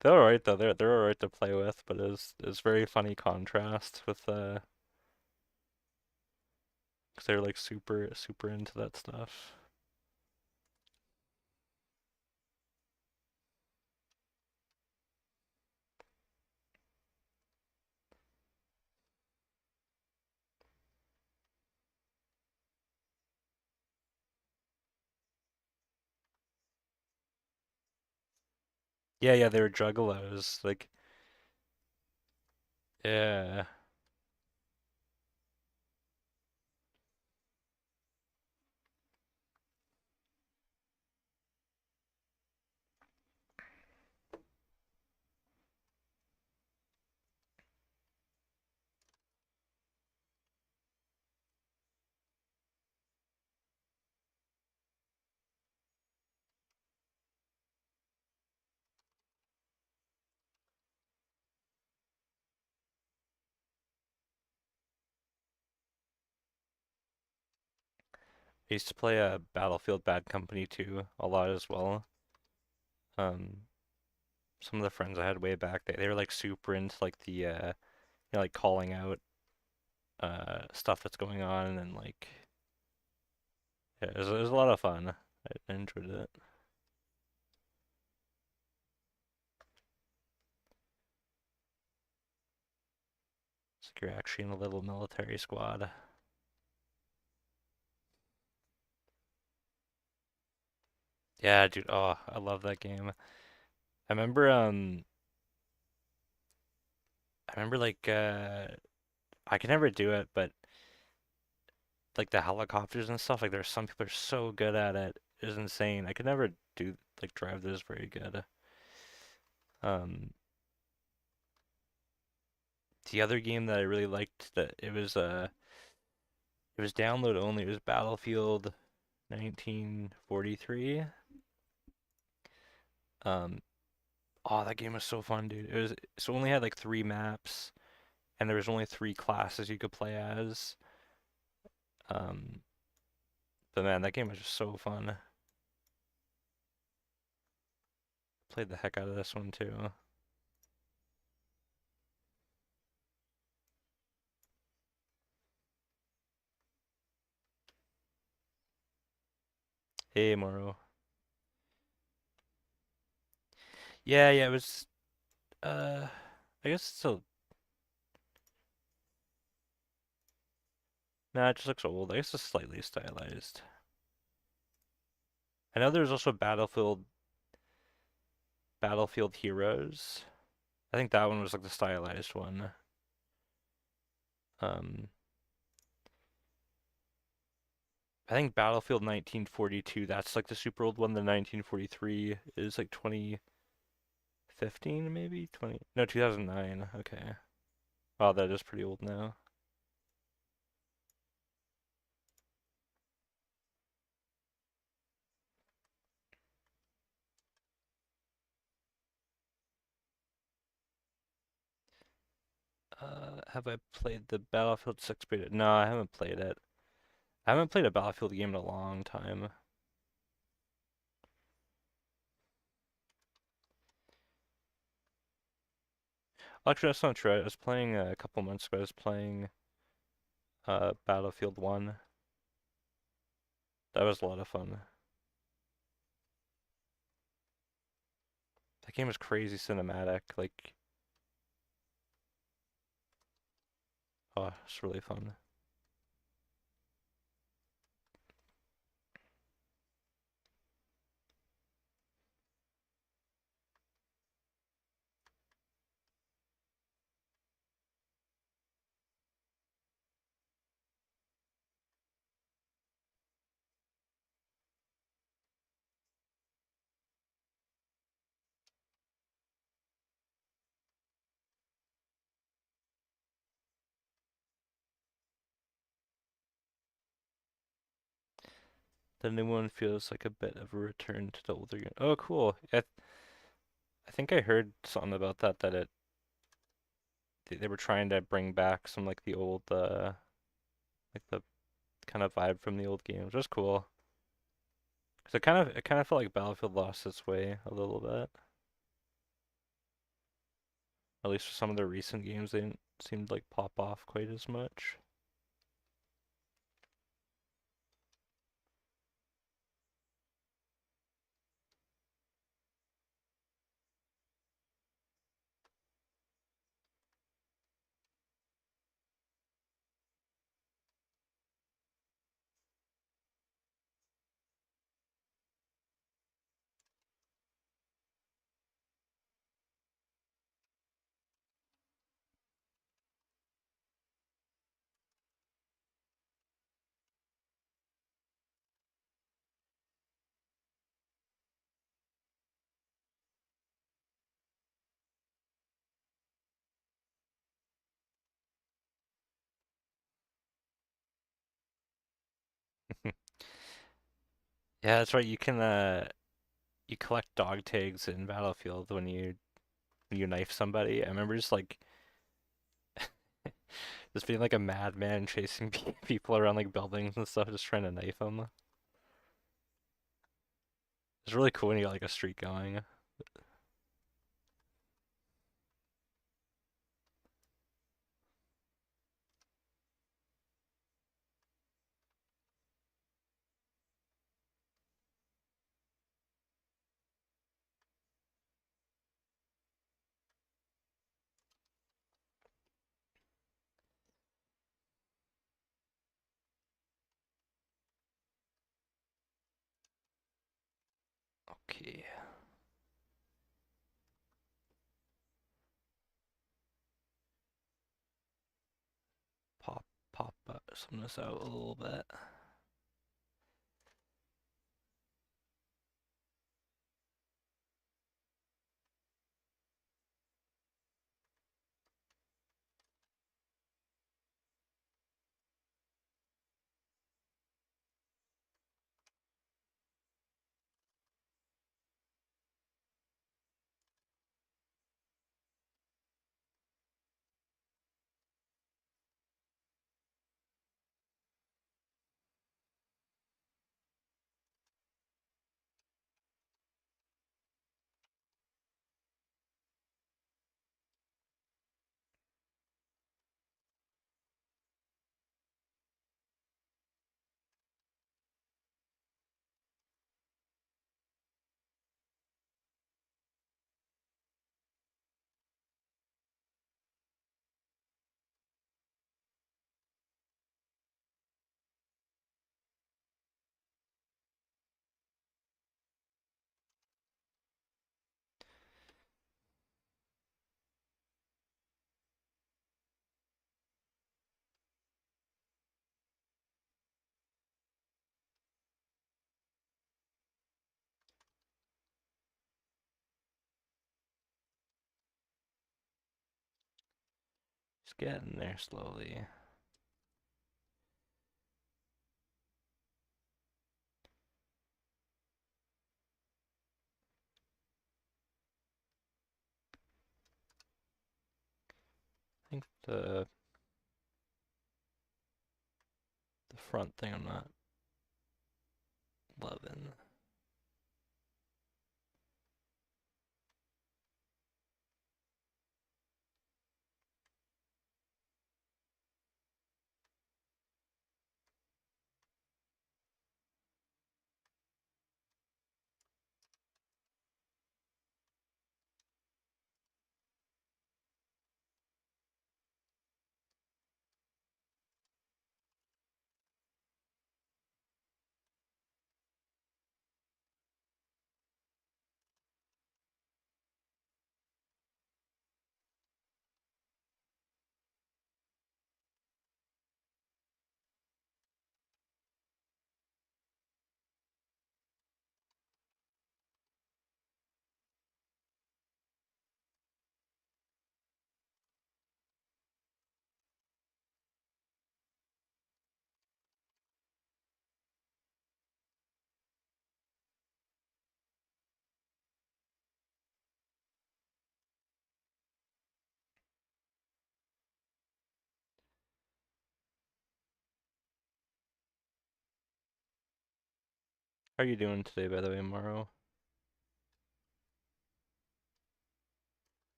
they're alright though. They're alright to play with, but it's very funny contrast with 'cause they're like super into that stuff. Yeah, yeah, they were juggalos. Like yeah. I used to play a Battlefield Bad Company 2 a lot as well. Um, some of the friends I had way back, they were like super into like the like calling out stuff that's going on and like yeah, it was a lot of fun. I enjoyed it. It's like you're actually in a little military squad. Yeah, dude. Oh, I love that game. I remember like I can never do it, but like the helicopters and stuff, like there's some people are so good at it. It's insane. I could never do like drive those very good. Um, the other game that I really liked that It was download only. It was Battlefield 1943. Um, oh, that game was so fun, dude. It only had like three maps, and there was only three classes you could play as. Um, but man, that game was just so fun. Played the heck out of this one too. Hey, Moro. Yeah, yeah, it was. I guess it's still. Nah, it just looks old. I guess it's slightly stylized. I know there's also Battlefield Heroes. I think that one was like the stylized one. Um, I think Battlefield 1942, that's like the super old one. The 1943 is like 2015 maybe? 20, no, 2009. Okay. Wow, that is pretty old now. Have I played the Battlefield 6 beta? No, I haven't played it. I haven't played a Battlefield game in a long time. Actually, that's not true. I was playing a couple months ago. I was playing Battlefield 1. That was a lot of fun. That game was crazy cinematic. Like, oh, it's really fun. The new one feels like a bit of a return to the older game. Oh, cool. I think I heard something about that, that they were trying to bring back some like the old like the kind of vibe from the old games, which was cool. 'Cause it kind of felt like Battlefield lost its way a little bit. At least for some of the recent games, they didn't seem to like pop off quite as much. Yeah, that's right. You collect dog tags in Battlefield when you knife somebody. I remember just like just being like a madman chasing people around like buildings and stuff, just trying to knife them. It's really cool when you got like a streak going. Okay, pop some of this out a little bit. Just getting there slowly. I think the front thing I'm not loving. How are you doing today, by the way, Morrow?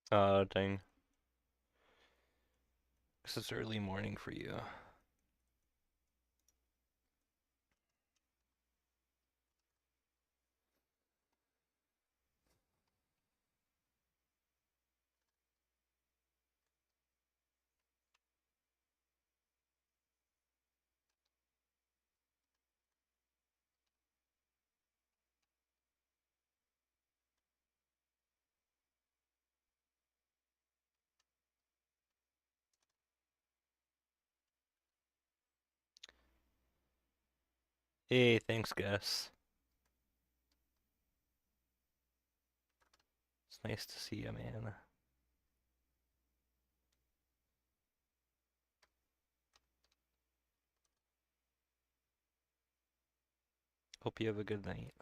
Dang. Guess it's early morning for you. Hey, thanks, Gus. It's nice to see you, man. Hope you have a good night.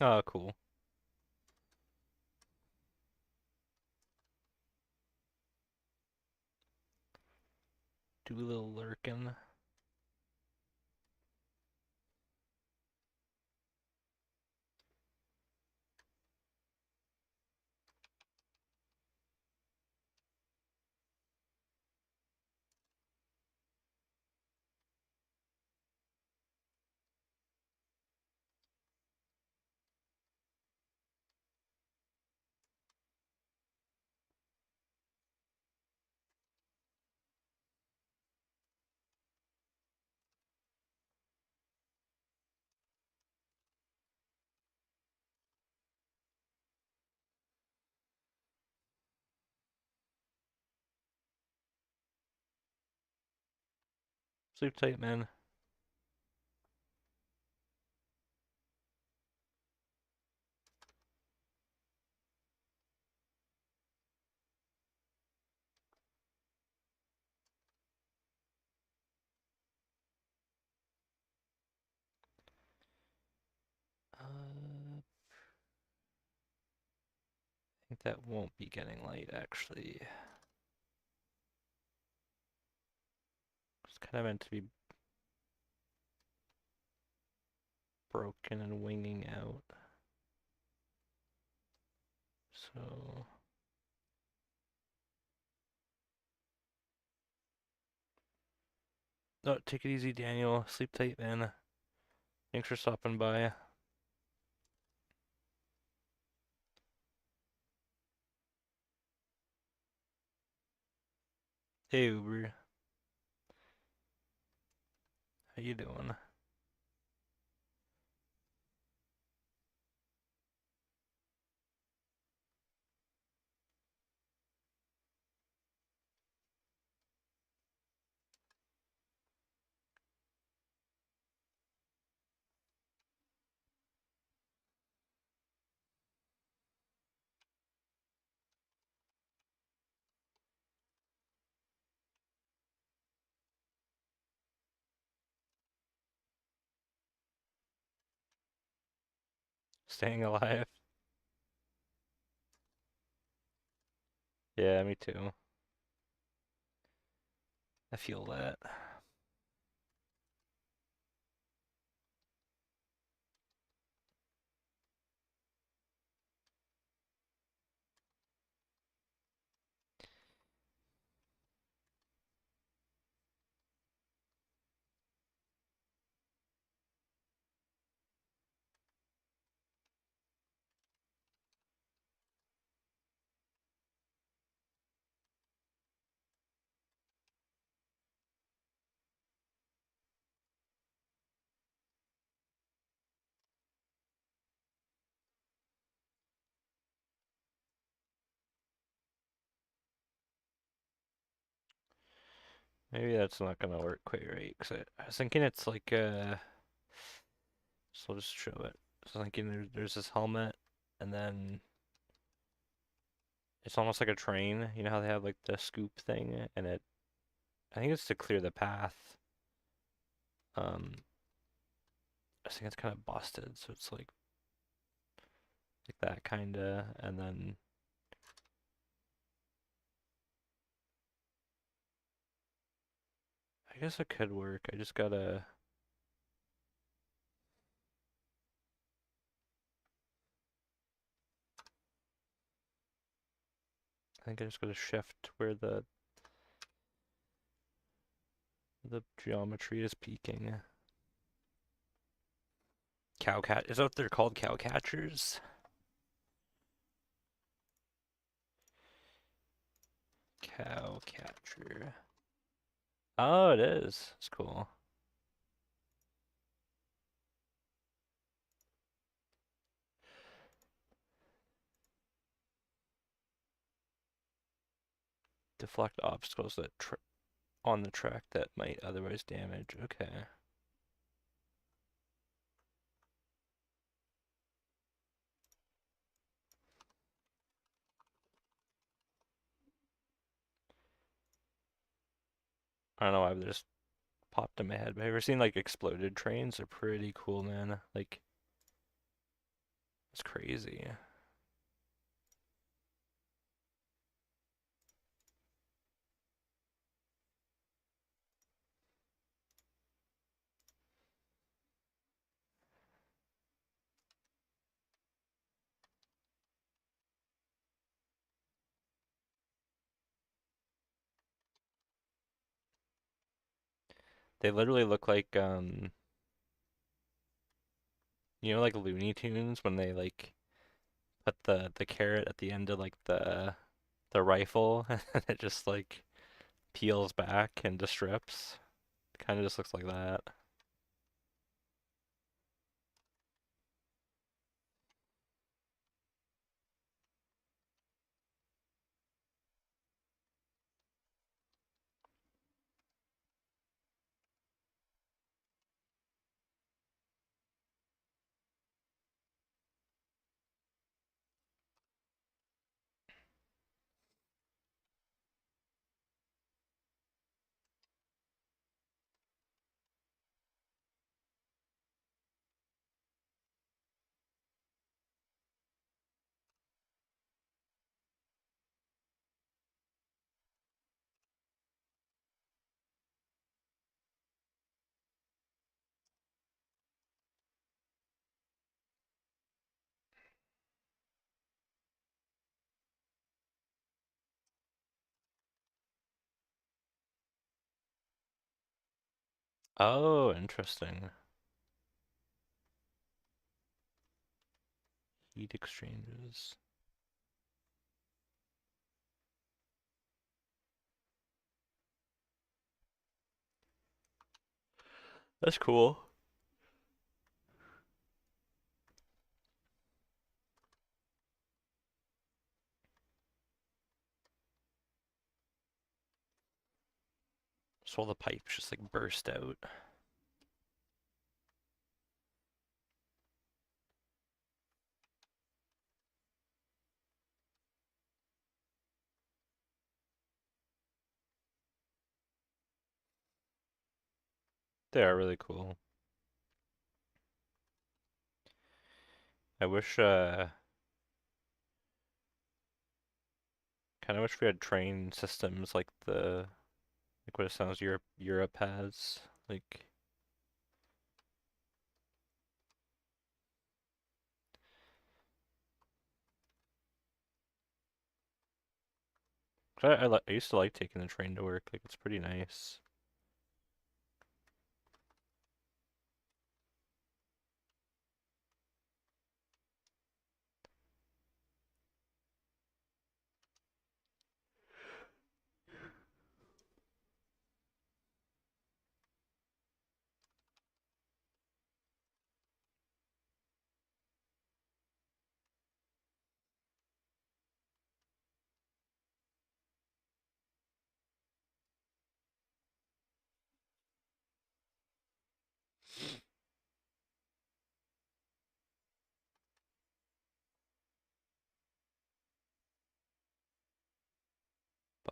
Oh, cool. Do a little lurking. Sleep tight, man. think that won't be getting light actually. It's kind of meant to be broken and winging out. So, oh, take it easy, Daniel. Sleep tight, man. Thanks for stopping by. Hey, Uber. How you doing? Staying alive? Yeah, me too. I feel that. Maybe that's not gonna work quite right, because I was thinking it's like, so I'll just show it. So I was thinking there's this helmet, and then it's almost like a train. You know how they have like the scoop thing, and I think it's to clear the path. Um, I think it's kind of busted, so it's like that kinda, and then I guess it could work. I just gotta, I think I just gotta shift where the geometry is peaking. Cow cat, is that what they're called? Cow catchers? Cow catcher. Oh, it is. It's cool. Deflect obstacles that on the track that might otherwise damage. Okay. I don't know why, but it just popped in my head. But have you ever seen like exploded trains? They're pretty cool, man. Like, it's crazy. They literally look like like Looney Tunes when they like put the carrot at the end of like the rifle and it just like peels back into strips. Kind of just looks like that. Oh, interesting. Heat exchanges. That's cool. So all the pipes just like burst out. They are really cool. I wish, kind of wish we had train systems like what it sounds Europe has. Like, I used to like taking the train to work. Like, it's pretty nice.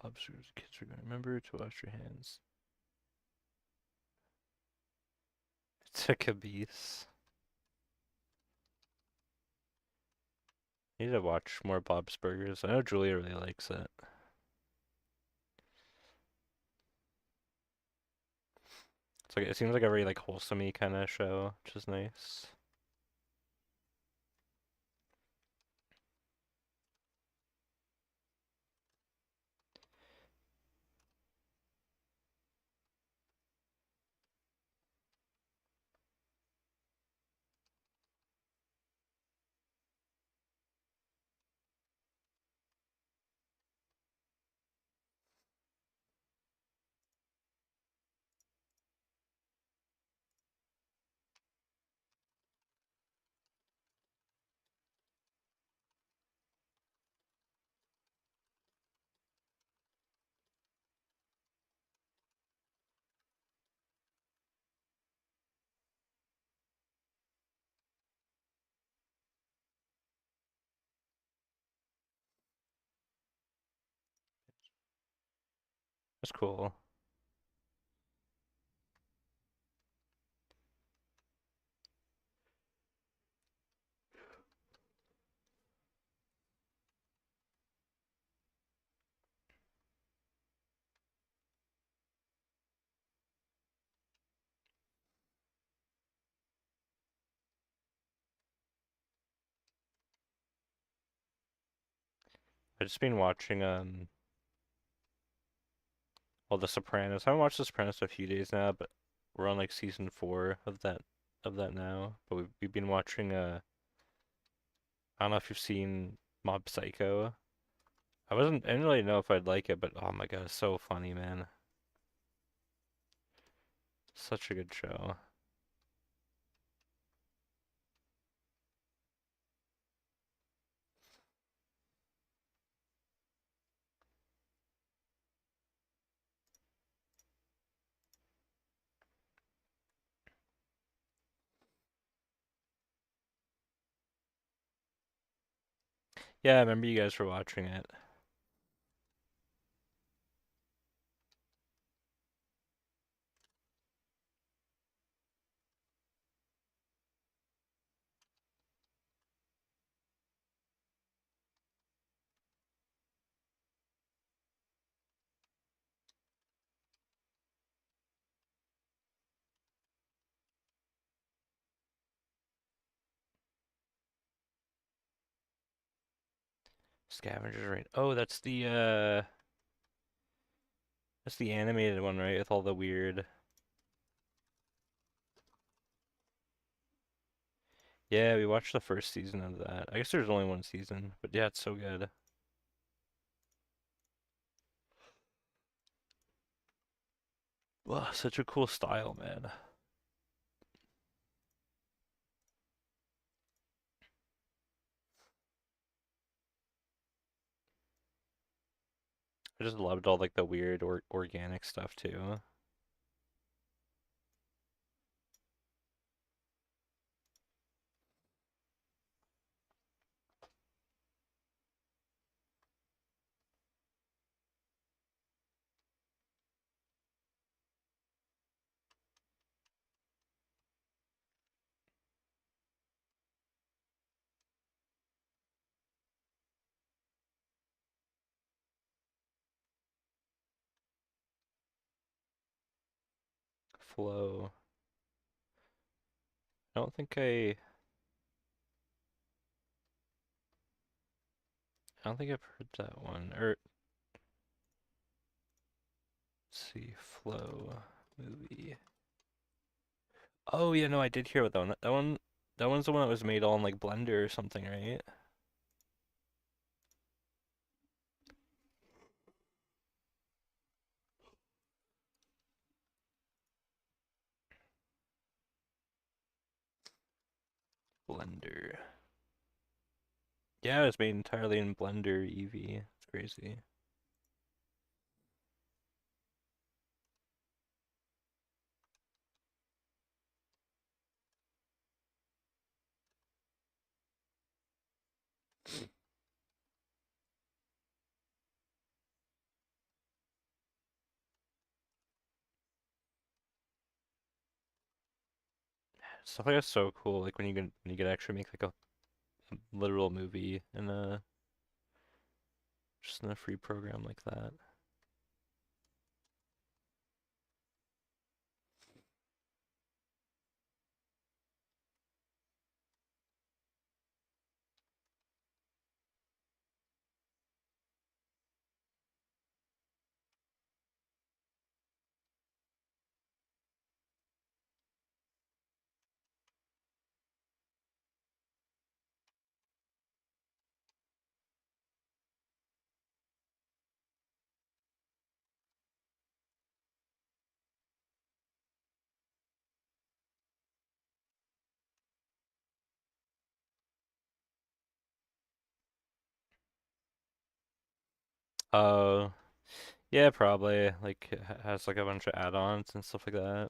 Bob's kids are gonna remember to wash your hands. It's a caboose. Need to watch more Bob's Burgers. I know Julia really likes it. It's like it seems like a very like wholesomey kind of show, which is nice. It's cool. I just been watching well, The Sopranos. I haven't watched The Sopranos in a few days now, but we're on like season 4 of that now. But we've been watching I don't know if you've seen Mob Psycho. I didn't really know if I'd like it, but oh my God, it's so funny, man. Such a good show. Yeah, I remember you guys were watching it. Scavengers, right? Oh, that's the animated one, right? With all the weird Yeah, we watched the first season of that. I guess there's only one season, but yeah, it's so good. Wow, such a cool style, man. I just loved all like the weird or organic stuff too. Flow. I don't think I don't think I've heard that one. Or let's see, Flow movie. Oh yeah, no, I did hear about that one. That one's the one that was made all in like Blender or something, right? Blender. Yeah, it was made entirely in Blender Eevee. It's crazy. Stuff like that's so cool. Like when you can actually make like a literal movie in a just in a free program like that. Uh, yeah, probably. Like it has like a bunch of add-ons and stuff like that.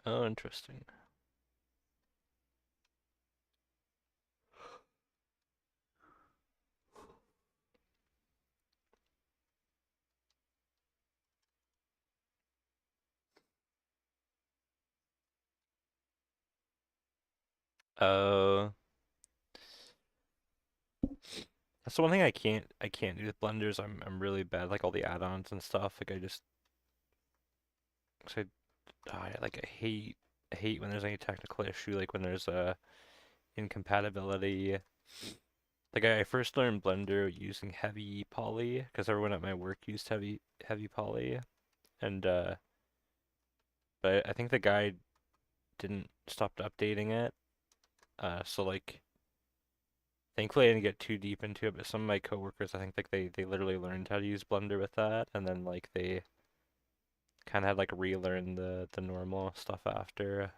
Oh, interesting. Uh, that's the one thing I can't do with blenders. I'm really bad like all the add-ons and stuff. Like I just 'cause like I hate when there's any technical issue like when there's a incompatibility. Like I first learned Blender using heavy poly because everyone at my work used heavy poly and but I think the guy didn't stop updating it. So like thankfully I didn't get too deep into it, but some of my coworkers I think like they literally learned how to use Blender with that and then like they kind of had like relearn the normal stuff after.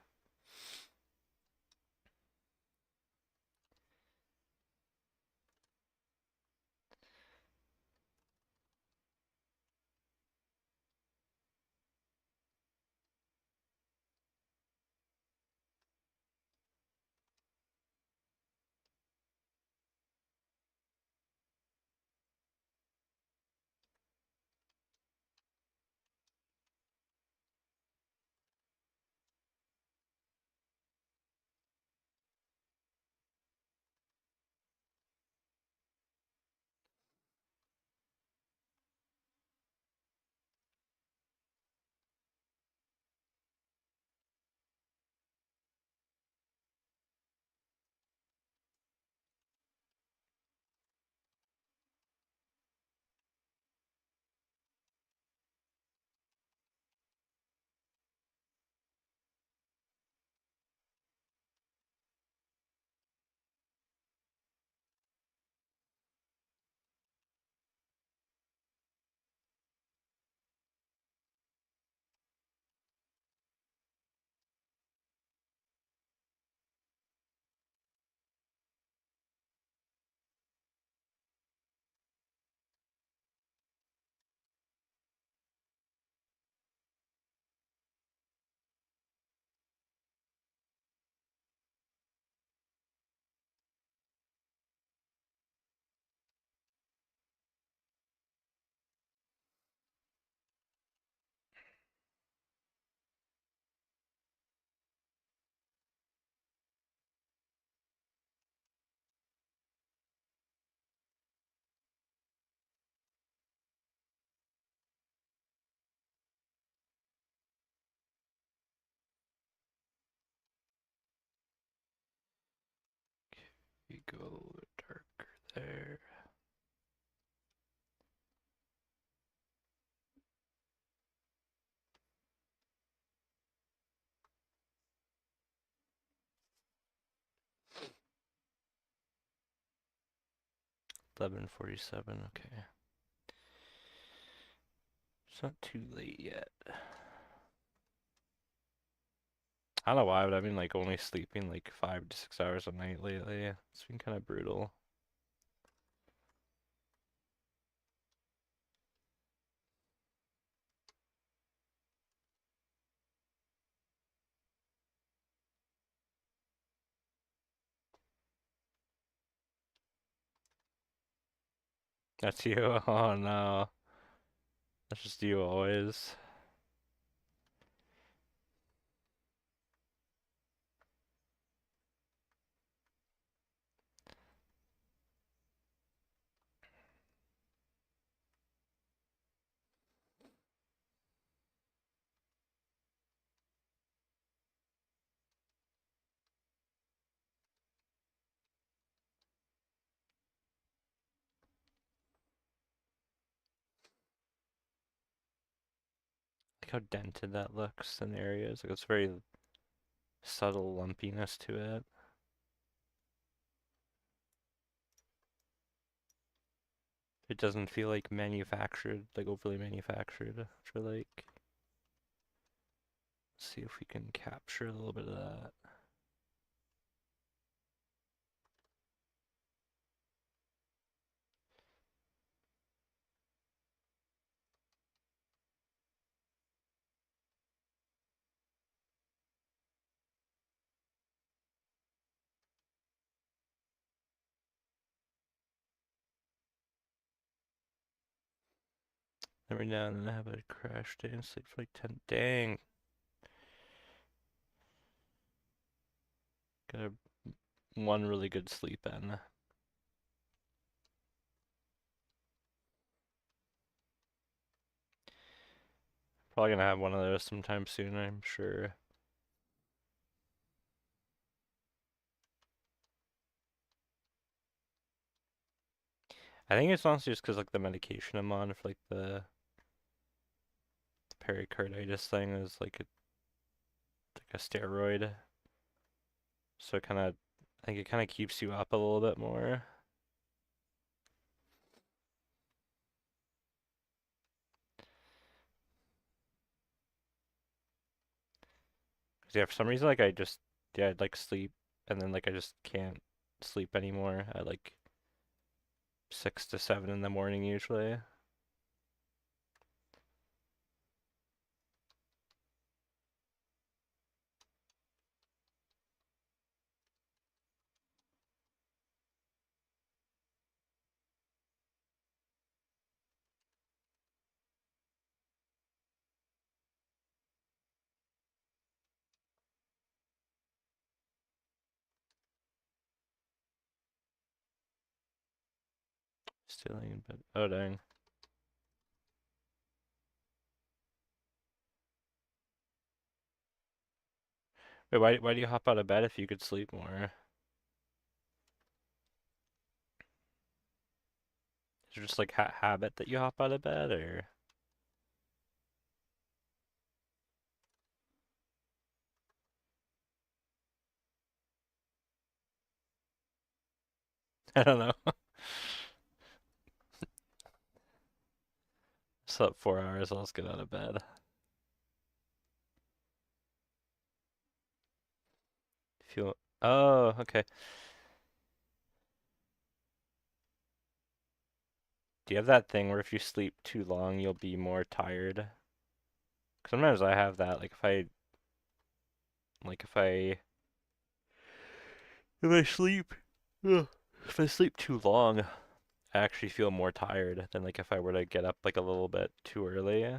maybe go darker there. $11:47. Okay. It's not too late yet. I don't know why, but I've been like only sleeping like 5 to 6 hours a night lately. It's been kind of brutal. That's you? Oh no. That's just you always. Like how dented that looks in areas. Like it's very subtle lumpiness to it. It doesn't feel like manufactured, like overly manufactured, which I like. Let's see if we can capture a little bit of that. Every now and then I have a crash day and sleep for like 10. Dang. Got a one really good sleep in. Probably gonna have one of those sometime soon, I'm sure. I think it's honestly just because like the medication I'm on for like the pericarditis thing is like a steroid. So it kind of, I think it kind of keeps you up a little bit more. 'Cause yeah, for some reason like I just yeah I'd like sleep and then like I just can't sleep anymore at like 6 to 7 in the morning usually. Still laying in bed. Oh dang. Wait, why do you hop out of bed if you could sleep more? Is it just like ha habit that you hop out of bed or I don't know. Slept 4 hours, I'll just get out of bed. Feel Oh, okay. Do you have that thing where if you sleep too long, you'll be more tired? Sometimes I have that. Like if I sleep, ugh, if I sleep too long, I actually feel more tired than like if I were to get up like a little bit too early.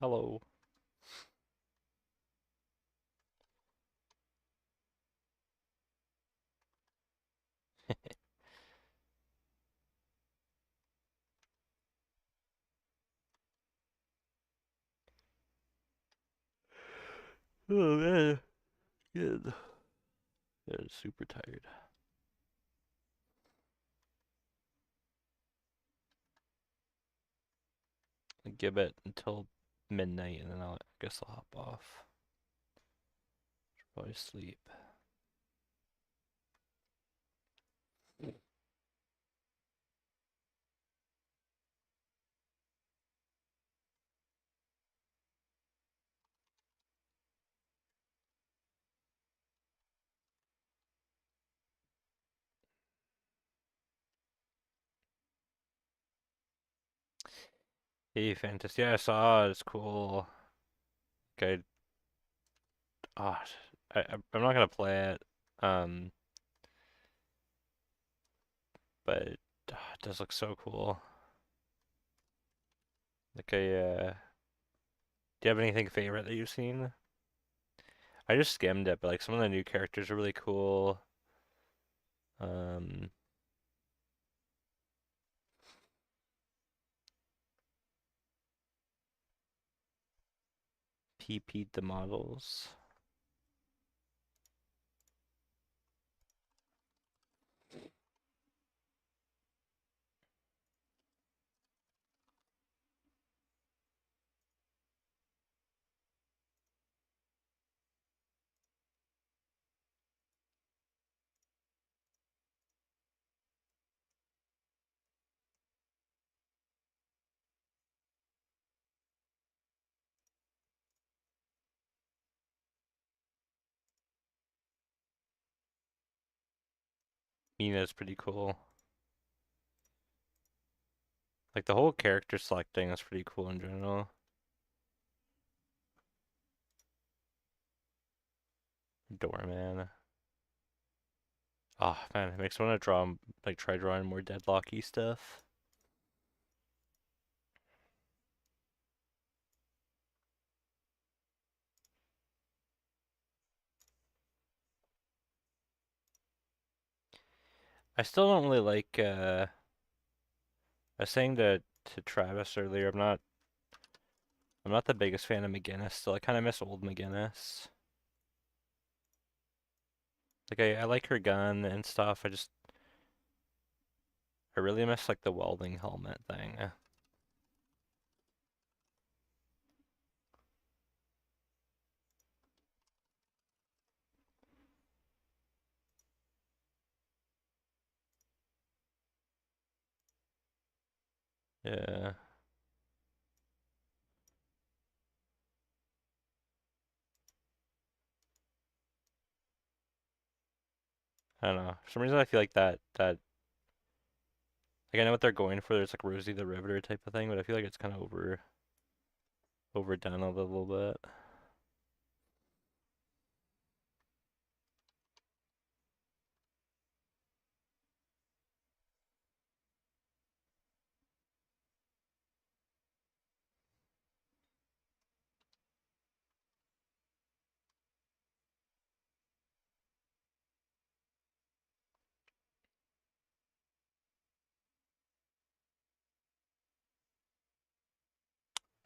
Hello. Oh man, good. Yeah, super tired. I'll give it until midnight and then I guess I'll hop off. Probably sleep. Hey, Fantasy. Yeah, I saw it. It's cool. Okay. Ah, I'm not gonna play it. Um, but it does look so cool. Like do you have anything favorite that you've seen? I just skimmed it, but like some of the new characters are really cool. Um, PP the models. Mina's pretty cool. Like the whole character selecting is pretty cool in general. Doorman. Oh man, it makes me want to like try drawing more deadlocky stuff. I still don't really like I was saying to Travis earlier, I'm not the biggest fan of McGinnis still. I kinda miss old McGinnis. Like I like her gun and stuff. I really miss like the welding helmet thing. Yeah. I don't know. For some reason I feel like that like I know what they're going for. There's like Rosie the Riveter type of thing, but I feel like it's kind of overdone a little bit.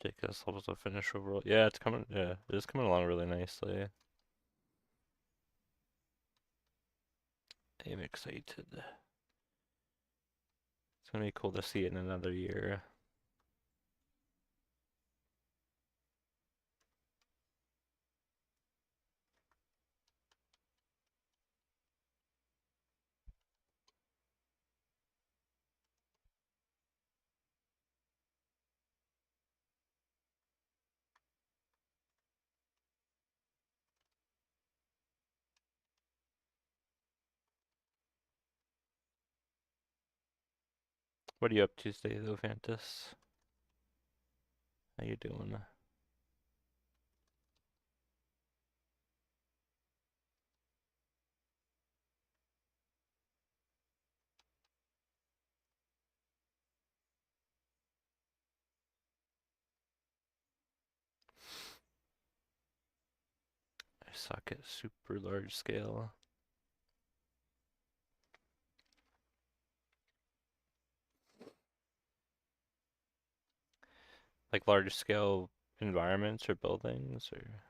Ridiculous levels of finish overall. Yeah, it's coming. Yeah, it is coming along really nicely. I'm excited. It's gonna be cool to see it in another year. What are you up to today, though, Fantas? How you doing? suck at super large scale. Like large scale environments or buildings or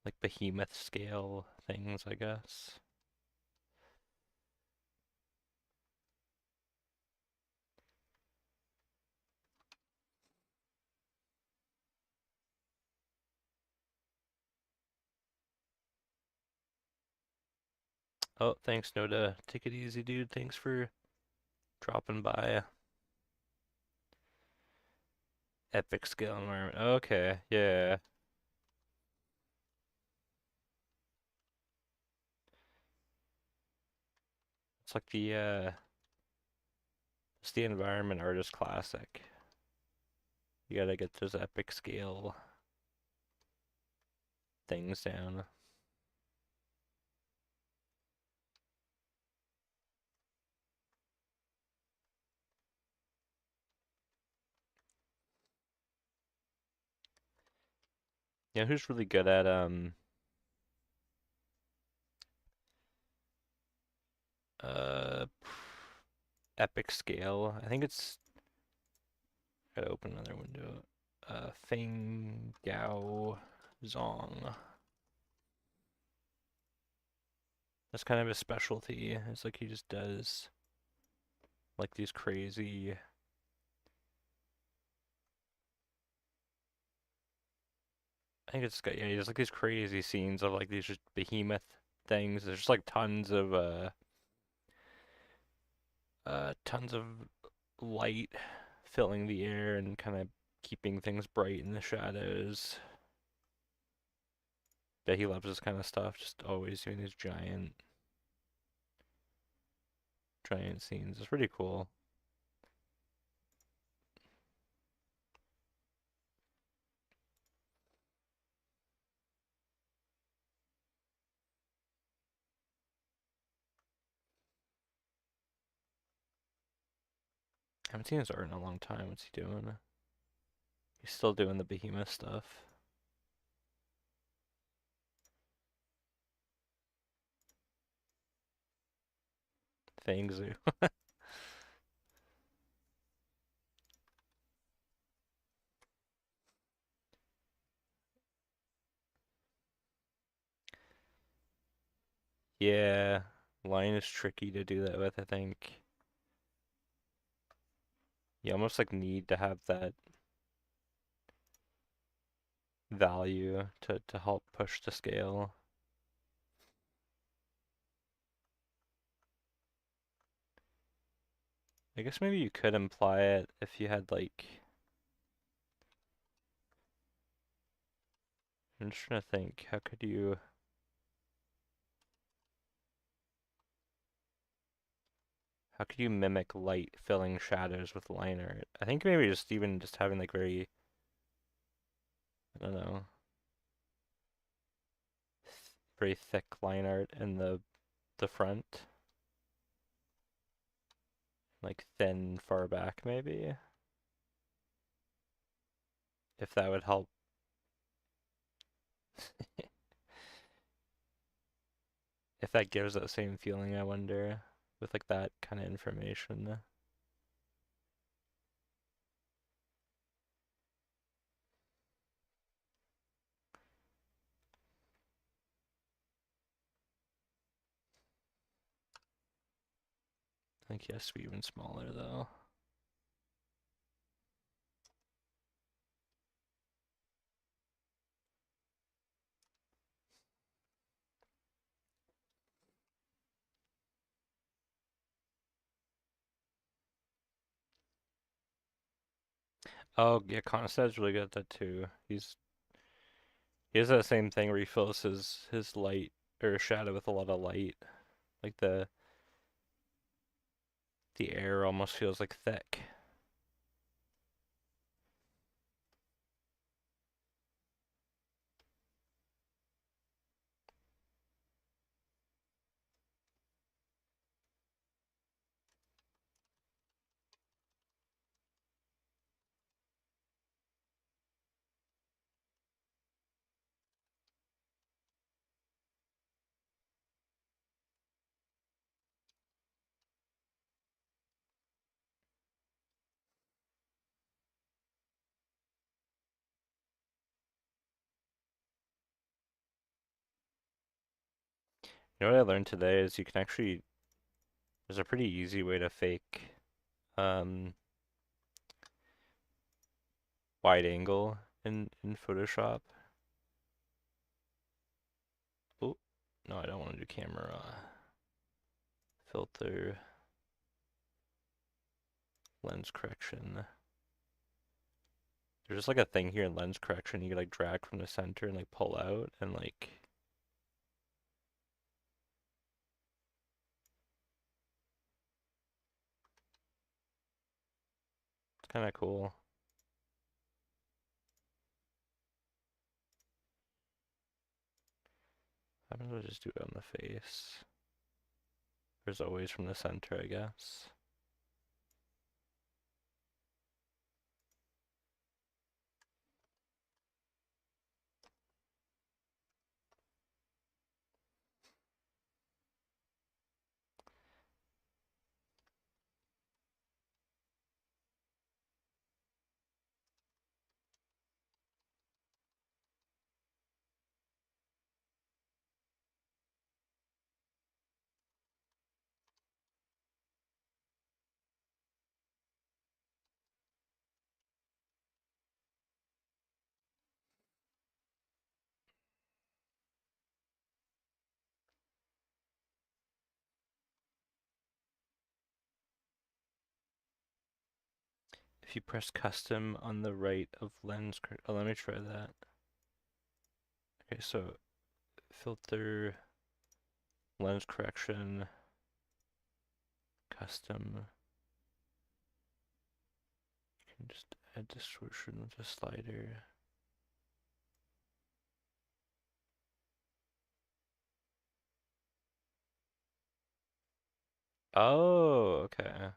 like behemoth scale things, I guess. Oh, thanks, Noda. Take it easy, dude. Thanks for dropping by. Epic scale environment. Okay, yeah. It's like it's the environment artist classic. You gotta get those epic scale things down. You know who's really good at uh epic scale? I think it's gotta open another window. Feng Gao Zong. That's kind of his specialty. It's like he just does like these crazy. I think it's got, yeah, he does like these crazy scenes of like these just behemoth things. There's just like tons of light filling the air and kind of keeping things bright in the shadows. Yeah, he loves this kind of stuff. Just always doing these giant scenes. It's pretty cool. I haven't seen his art in a long time. What's he doing? He's still doing the behemoth stuff. Fangzu. Yeah, line is tricky to do that with, I think. You almost like need to have that value to help push the scale. I guess maybe you could imply it if you had like, I'm just trying to think, how could you mimic light filling shadows with line art? I think maybe just even just having like very, I don't know, very thick line art in the front, like thin far back maybe, if that would help. If that gives that same feeling, I wonder, with like that kind of information. I think he has to be even smaller though. Oh yeah, Constad's really good at that too. He has that same thing where he fills his light or shadow with a lot of light. Like the air almost feels like thick. You know what I learned today is you can actually, there's a pretty easy way to fake um, wide angle in Photoshop. Oh, no, I don't want to do camera filter, lens correction. There's just like a thing here in lens correction you can like drag from the center and like pull out and like it's kind of cool. I'm gonna just do it on the face. There's always from the center, I guess. If you press custom on the right of lens, oh, let me try that. Okay, so filter, lens correction, custom. You can just add distortion with a slider. Oh, okay.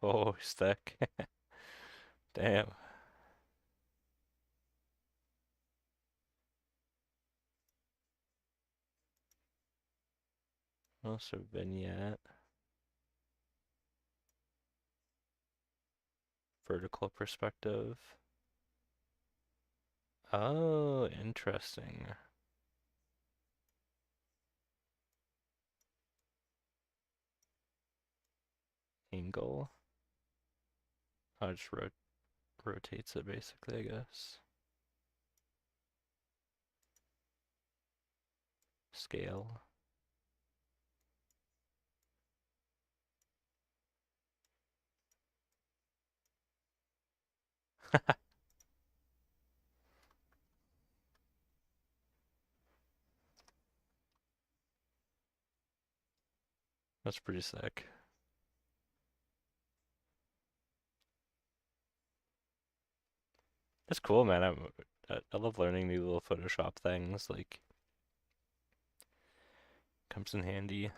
Oh, stick. Damn. Also vignette, vertical perspective. Oh, interesting. Angle. Oh, it just rotates it basically, I guess. Scale. That's pretty sick. That's cool, man. I love learning new little Photoshop things. Like, comes in handy.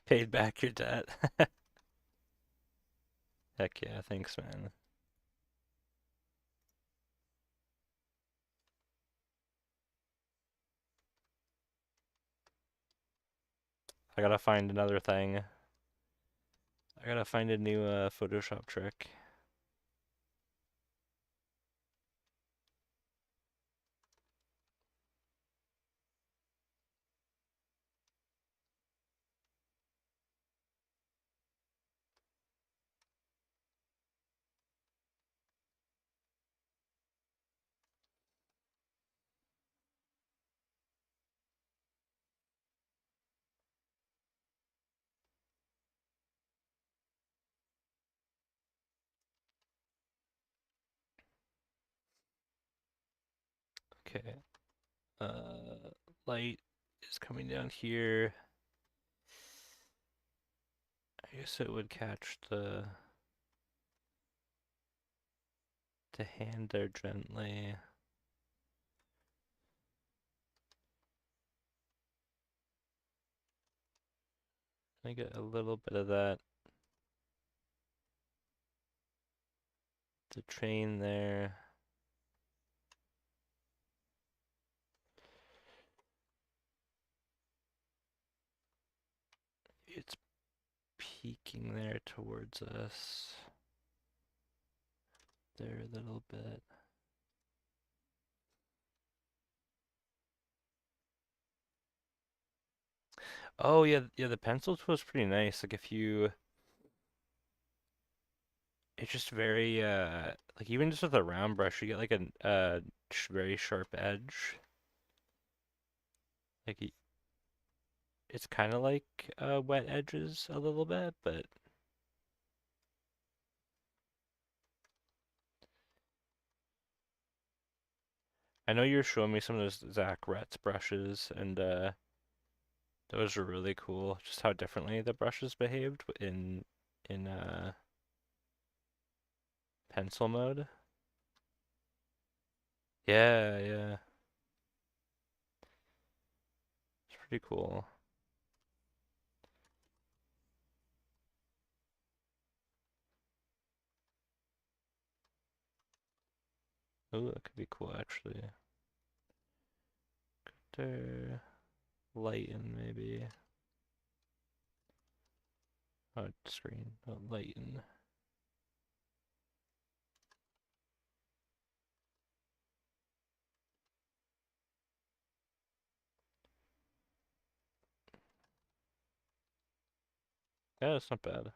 Paid back your debt. Heck yeah, thanks, man. I gotta find another thing. I gotta find a new Photoshop trick. Okay. Light is coming down here. I guess it would catch the hand there gently. I get a little bit of that. The train there. It's peeking there towards us. There a little bit. Oh yeah, yeah, the pencil tool is pretty nice. Like if you it's just very like even just with a round brush you get like a very sharp edge. Like it's kind of like wet edges a little bit, but I know you were showing me some of those Zach Retz brushes, and those were really cool. Just how differently the brushes behaved in pencil mode. Yeah, yeah, it's pretty cool. Ooh, that could be cool actually. There, lighten maybe. Oh, screen. Oh, lighten. Yeah, that's not bad.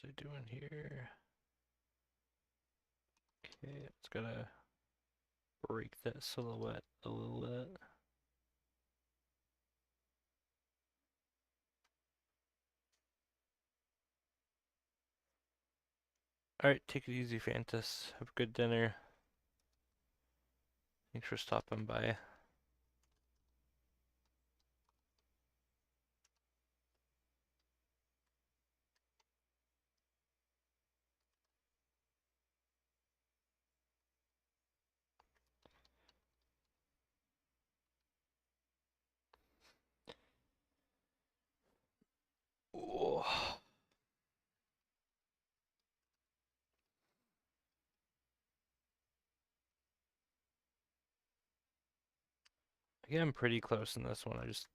What's I doing here? Okay, it's gonna break that silhouette a little bit. Alright, take it easy, Fantas. Have a good dinner. Thanks for stopping by. Oh, yeah, I'm pretty close in this one. I just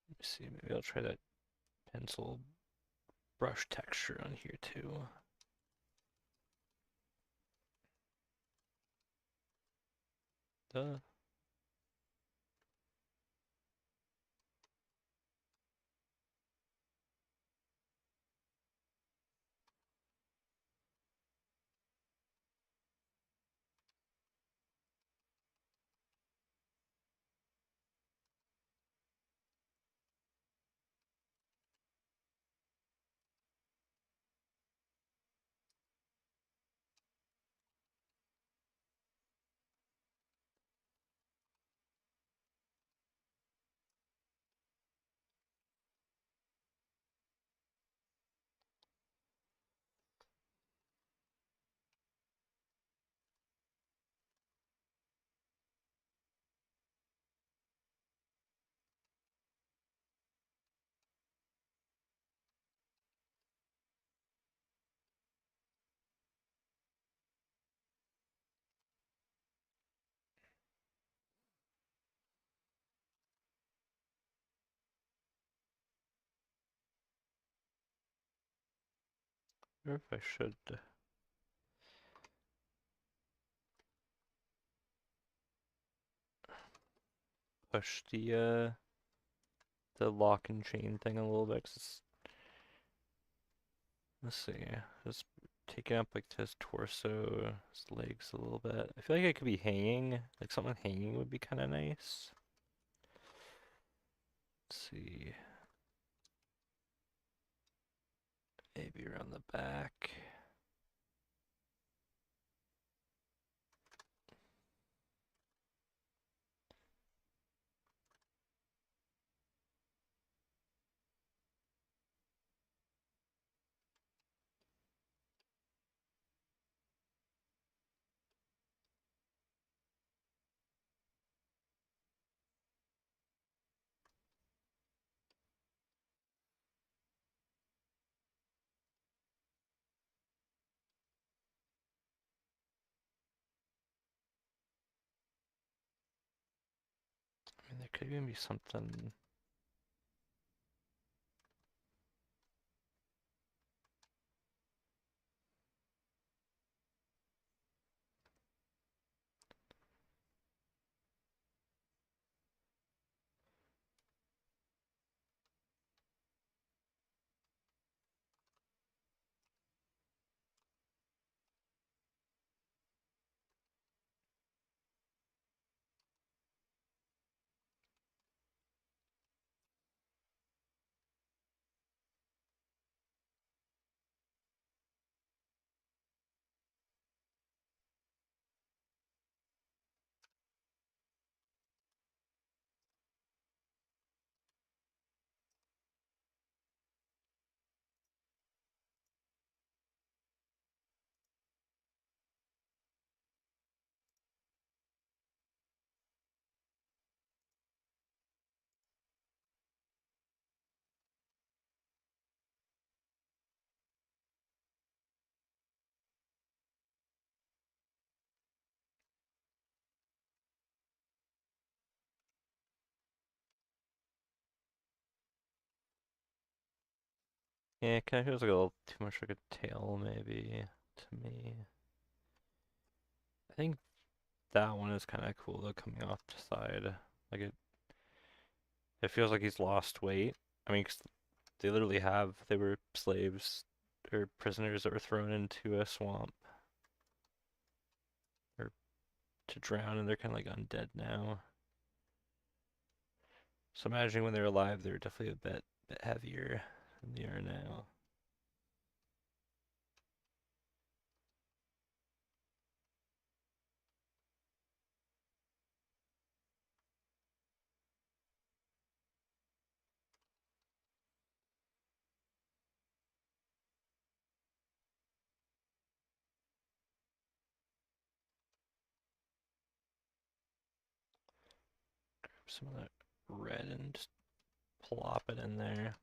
let me see. Maybe I'll try that pencil brush texture on here too. Duh. Or if I should push the lock and chain thing a little bit. 'Cause let's see, just taking up like his torso, his legs a little bit. I feel like it could be hanging, like something hanging would be kind of nice. Let's see, maybe around the back. I mean, there could even be something. Yeah, it kind of feels like a little too much like a tail, maybe, to me. I think that one is kind of cool though, coming off the side. Like it feels like he's lost weight. I mean, 'cause they literally they were slaves or prisoners that were thrown into a swamp or to drown, and they're kind of like undead now. So imagining when they were alive, they were definitely a bit heavier than they are now. Grab some of that red and just plop it in there.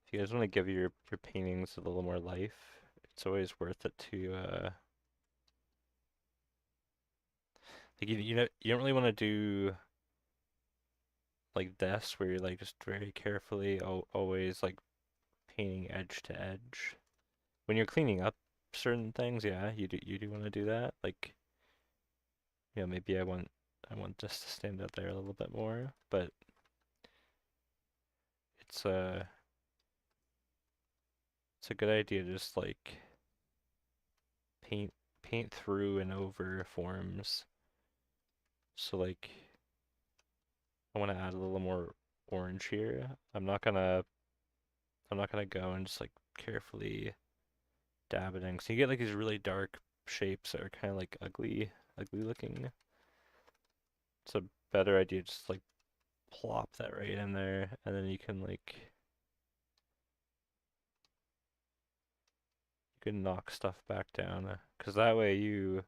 If you guys want to give your paintings a little more life, it's always worth it to like you don't really want to do like this where you're like just very carefully always like painting edge to edge. When you're cleaning up certain things, yeah, you do want to do that. Like, maybe I want this to stand out there a little bit more, but it's a it's a good idea to just like paint paint through and over forms. So like I want to add a little more orange here. I'm not gonna go and just like carefully dab it in. So you get like these really dark shapes that are kind of like ugly looking. It's a better idea just like plop that right in there, and then you can knock stuff back down, because that way your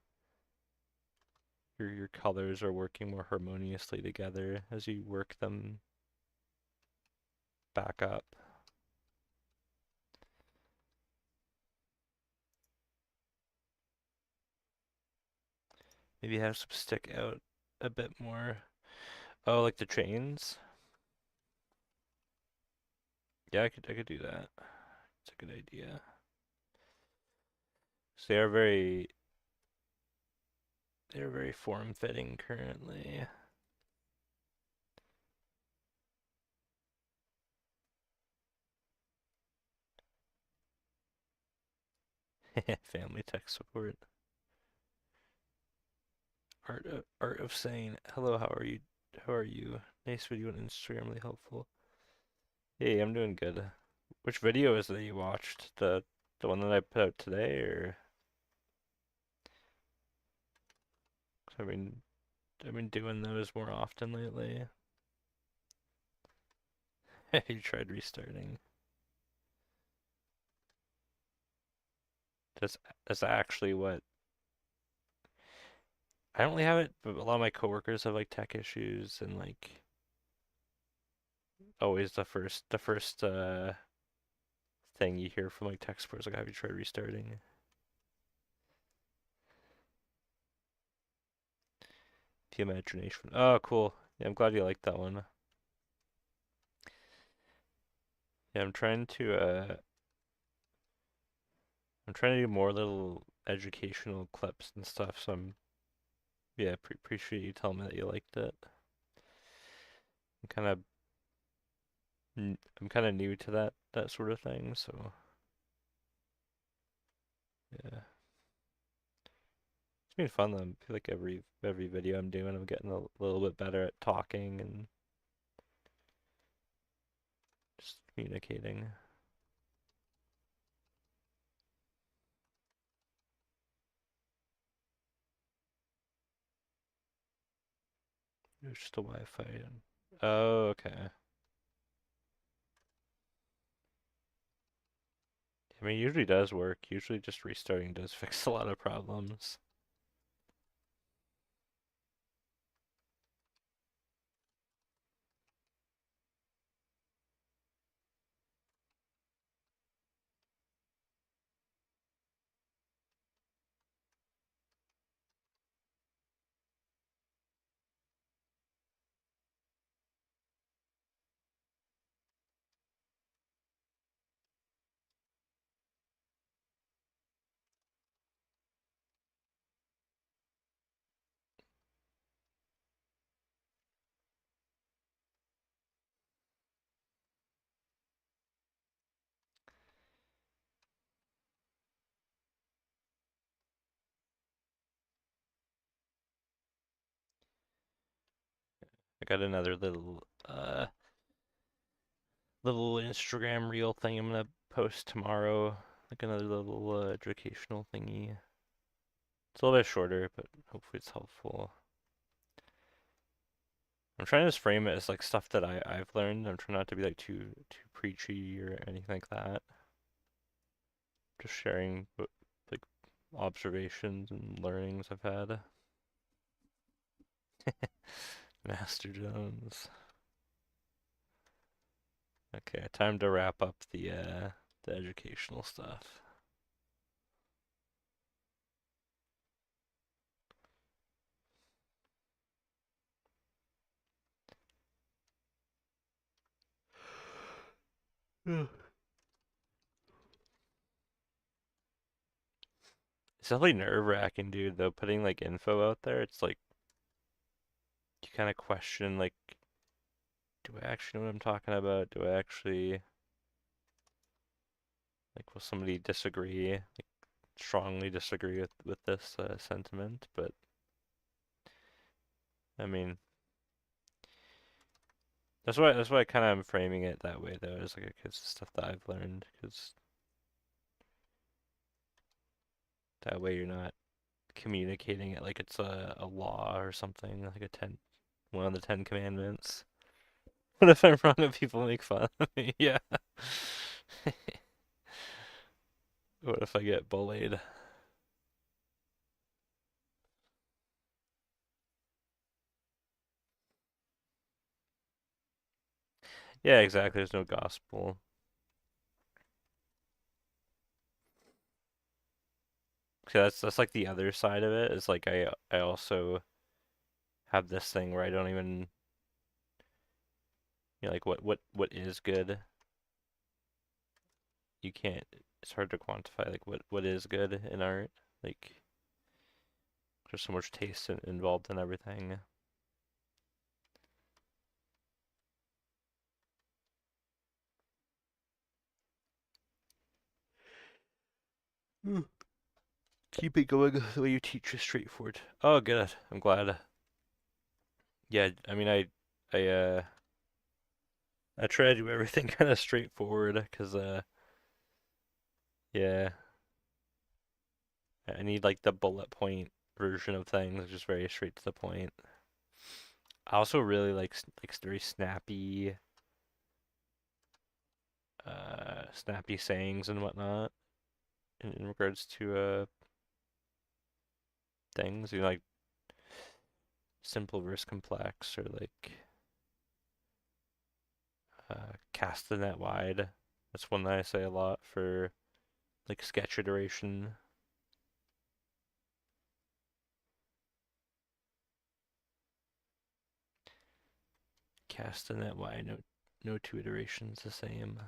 colors are working more harmoniously together as you work them back up. Maybe have some stick out a bit more. Oh, like the chains? Yeah, I could do that. It's a good idea. So they're very form-fitting currently. Family tech support. Art of saying hello, how are you? How are you? Nice video on Instagram, really helpful. Hey, I'm doing good. Which video is it that you watched? The one that I put out today, or I mean, I've been doing those more often lately. You tried restarting. That's that's actually what I don't really have it, but a lot of my coworkers have like tech issues and like always the first thing you hear from like tech support is like, have you tried restarting? The imagination. Oh, cool. Yeah, I'm glad you liked that one. Yeah, I'm trying to do more little educational clips and stuff, so yeah, appreciate you telling me that you liked it. I'm kind of I'm kind of new to that sort of thing, so yeah. It's been fun though. I feel like every video I'm doing, I'm getting a little bit better at talking and just communicating. There's just a Wi-Fi. Oh, okay. I mean, it usually does work. Usually just restarting does fix a lot of problems. I got another little Instagram reel thing I'm gonna post tomorrow. Like another little educational thingy. It's a little bit shorter, but hopefully it's helpful. I'm trying to just frame it as like stuff that I've learned. I'm trying not to be like too preachy or anything like that. Just sharing like observations and learnings I've had. Master Jones. Okay, time to wrap up the educational stuff. Yeah. It's definitely nerve-wracking, dude, though, putting like info out there. It's like you kind of question like, do I actually know what I'm talking about? Do I actually like will somebody disagree, like strongly disagree with this sentiment? But I mean, that's why I kind of am framing it that way though. It's like it's stuff that I've learned because that way you're not communicating it like it's a law or something, like one of the Ten Commandments. What if I'm wrong and people make fun of me? Yeah. What if I get bullied? Yeah, exactly. There's no gospel. So that's like the other side of it is like I also have this thing where I don't even like what is good. You can't. It's hard to quantify like what is good in art. Like there's so much taste involved in everything. Mm. Keep it going the way you teach is straightforward. Oh, good. I'm glad. Yeah, I mean I try to do everything kind of straightforward because yeah, I need like the bullet point version of things, just very straight to the point. I also really like very snappy sayings and whatnot in regards to things, like simple versus complex or like cast the net wide. That's one that I say a lot for like sketch iteration. Cast the net wide, no two iterations the same.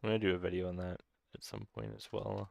I'm gonna do a video on that at some point as well.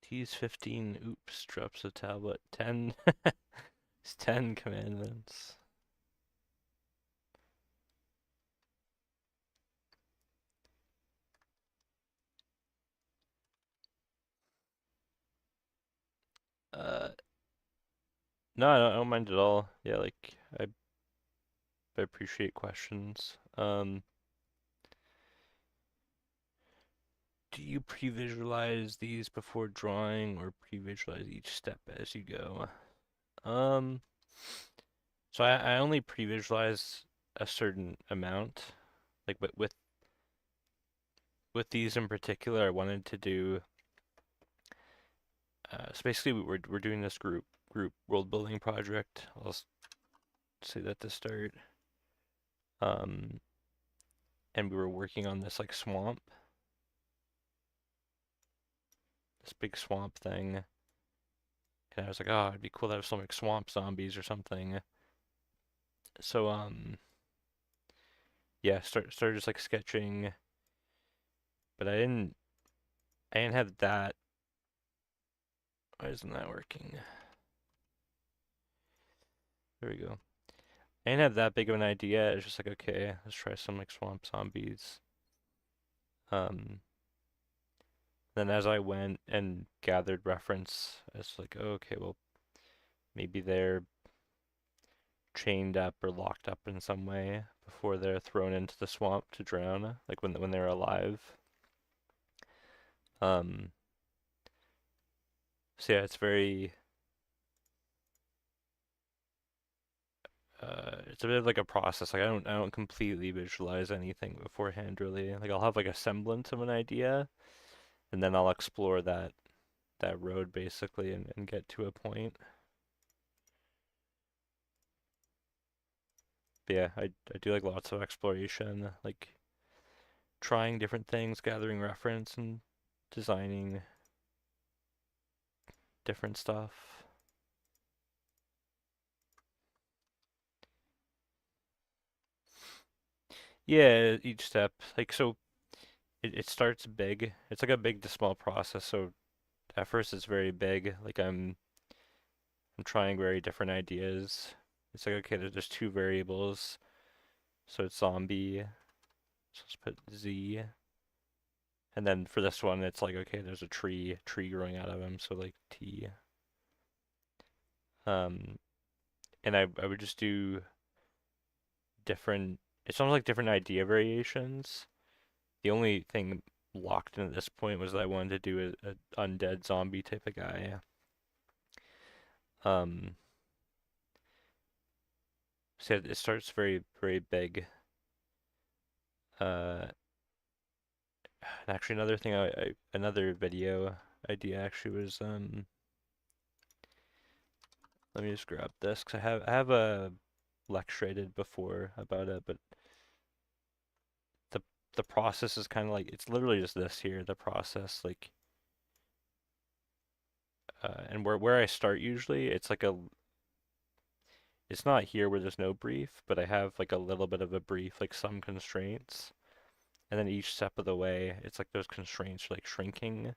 T's 15, oops, drops a tablet. 10, it's 10 commandments. Uh, no, I don't mind at all. Yeah, like I appreciate questions. Do you pre-visualize these before drawing or pre-visualize each step as you go? Um, so I only pre-visualize a certain amount. Like with these in particular, I wanted to do so basically we're doing this group world building project. I'll say that to start. Um, and we were working on this like swamp, this big swamp thing. And I was like, oh, it'd be cool to have some like swamp zombies or something. So yeah, started just like sketching, but I didn't have that. Why isn't that working? There we go. I didn't have that big of an idea. It's just like, okay, let's try some like swamp zombies. Um, then as I went and gathered reference, I was like, oh, okay, well, maybe they're chained up or locked up in some way before they're thrown into the swamp to drown, like when they're alive. Um, so yeah, it's very it's a bit of like a process. Like I don't completely visualize anything beforehand really. Like I'll have like a semblance of an idea and then I'll explore that road basically and get to a point. But yeah, I do like lots of exploration, like trying different things, gathering reference and designing different stuff. Yeah, each step. Like so it starts big. It's like a big to small process. So at first it's very big. Like I'm I'm trying very different ideas. It's like, okay, there's just two variables. So it's zombie. So let's put Z. And then for this one, it's like, okay, there's a tree growing out of him. So like T. Um, and I would just do different, it's almost like different idea variations. The only thing locked in at this point was that I wanted to do a undead zombie type of guy. Um, so it starts very, very big. Uh, and actually another thing another video idea actually was let me just grab this because I have a lecture I did before about it, but the the process is kind of like it's literally just this here, the process like and where I start usually, it's not here where there's no brief, but I have like a little bit of a brief, like some constraints. And then each step of the way, it's like those constraints are like shrinking,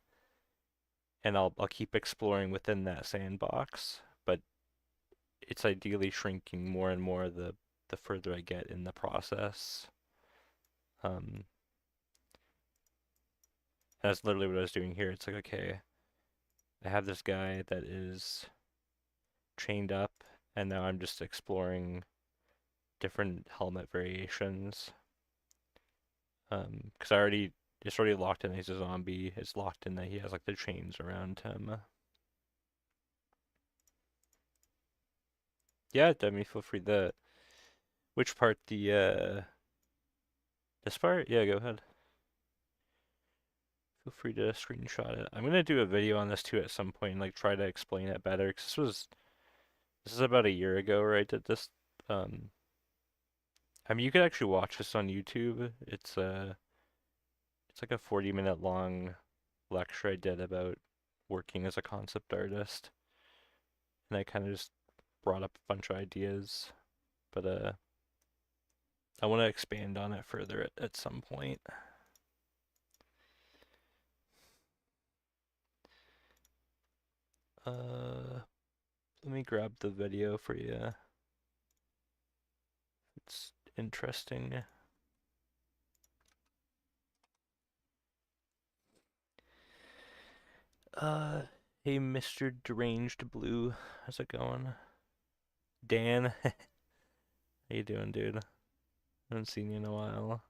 and I'll keep exploring within that sandbox, but it's ideally shrinking more and more the further I get in the process. Um, that's literally what I was doing here. It's like, okay, I have this guy that is chained up, and now I'm just exploring different helmet variations. Because it's already locked in he's a zombie. It's locked in that he has like the chains around him. Yeah, Demi, feel free. Which part? This part? Yeah, go ahead. Feel free to screenshot it. I'm gonna do a video on this too at some point, and like try to explain it better. Cause this is about a year ago where I did this. Um, I mean, you could actually watch this on YouTube. It's like a 40-minute long lecture I did about working as a concept artist, and I kind of just brought up a bunch of ideas, but I want to expand on it further at some point. Let me grab the video for you. It's interesting. Uh, hey, Mr. Deranged Blue, how's it going? Dan, how you doing, dude? Haven't seen you in a while.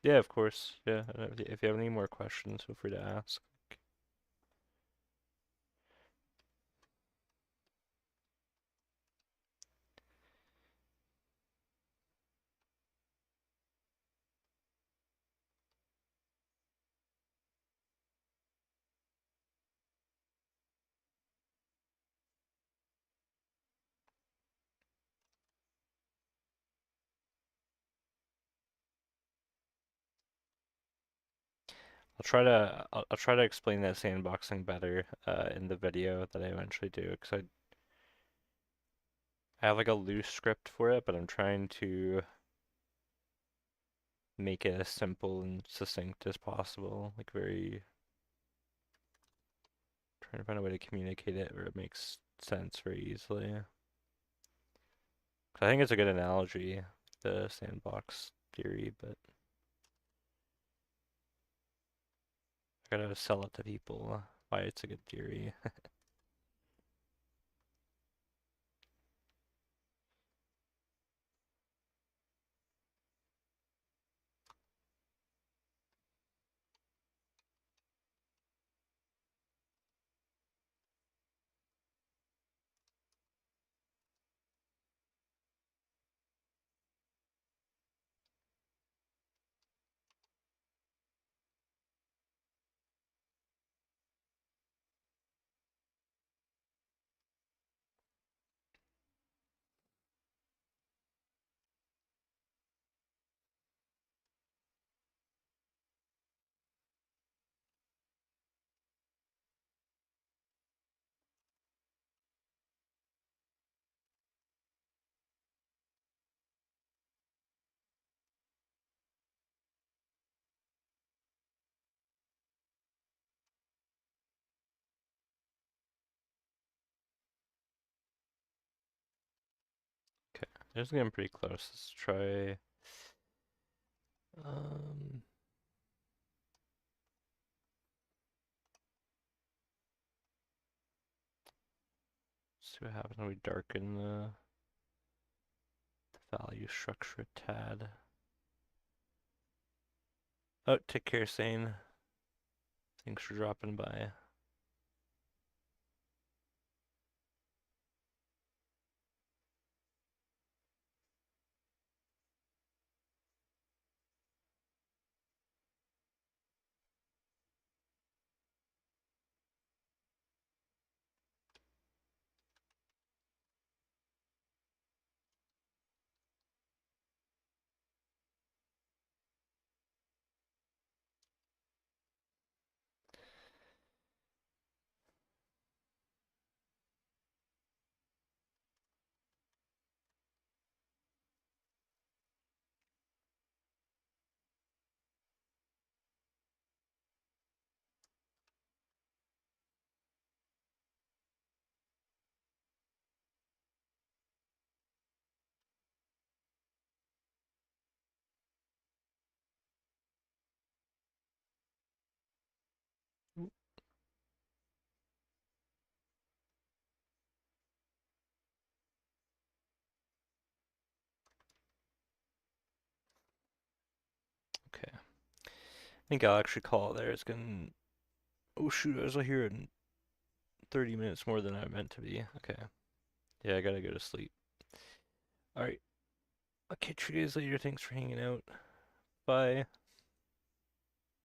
Yeah, of course. Yeah, if you have any more questions, feel free to ask. I'll try to explain that sandboxing better in the video that I eventually do because I have like a loose script for it, but I'm trying to make it as simple and succinct as possible. Like very trying to find a way to communicate it where it makes sense very easily. 'Cause I think it's a good analogy, the sandbox theory, but I gotta sell it to people why it's a good theory. It's getting pretty close. Let's try. Um, see what happens when we darken the value structure a tad. Oh, take care, Sane. Thanks for dropping by. Okay. I think I'll actually call it there. It's getting. Oh shoot, I was here in 30 minutes more than I meant to be. Okay. Yeah, I gotta go to sleep. Alright. I'll catch you guys later. Thanks for hanging out. Bye.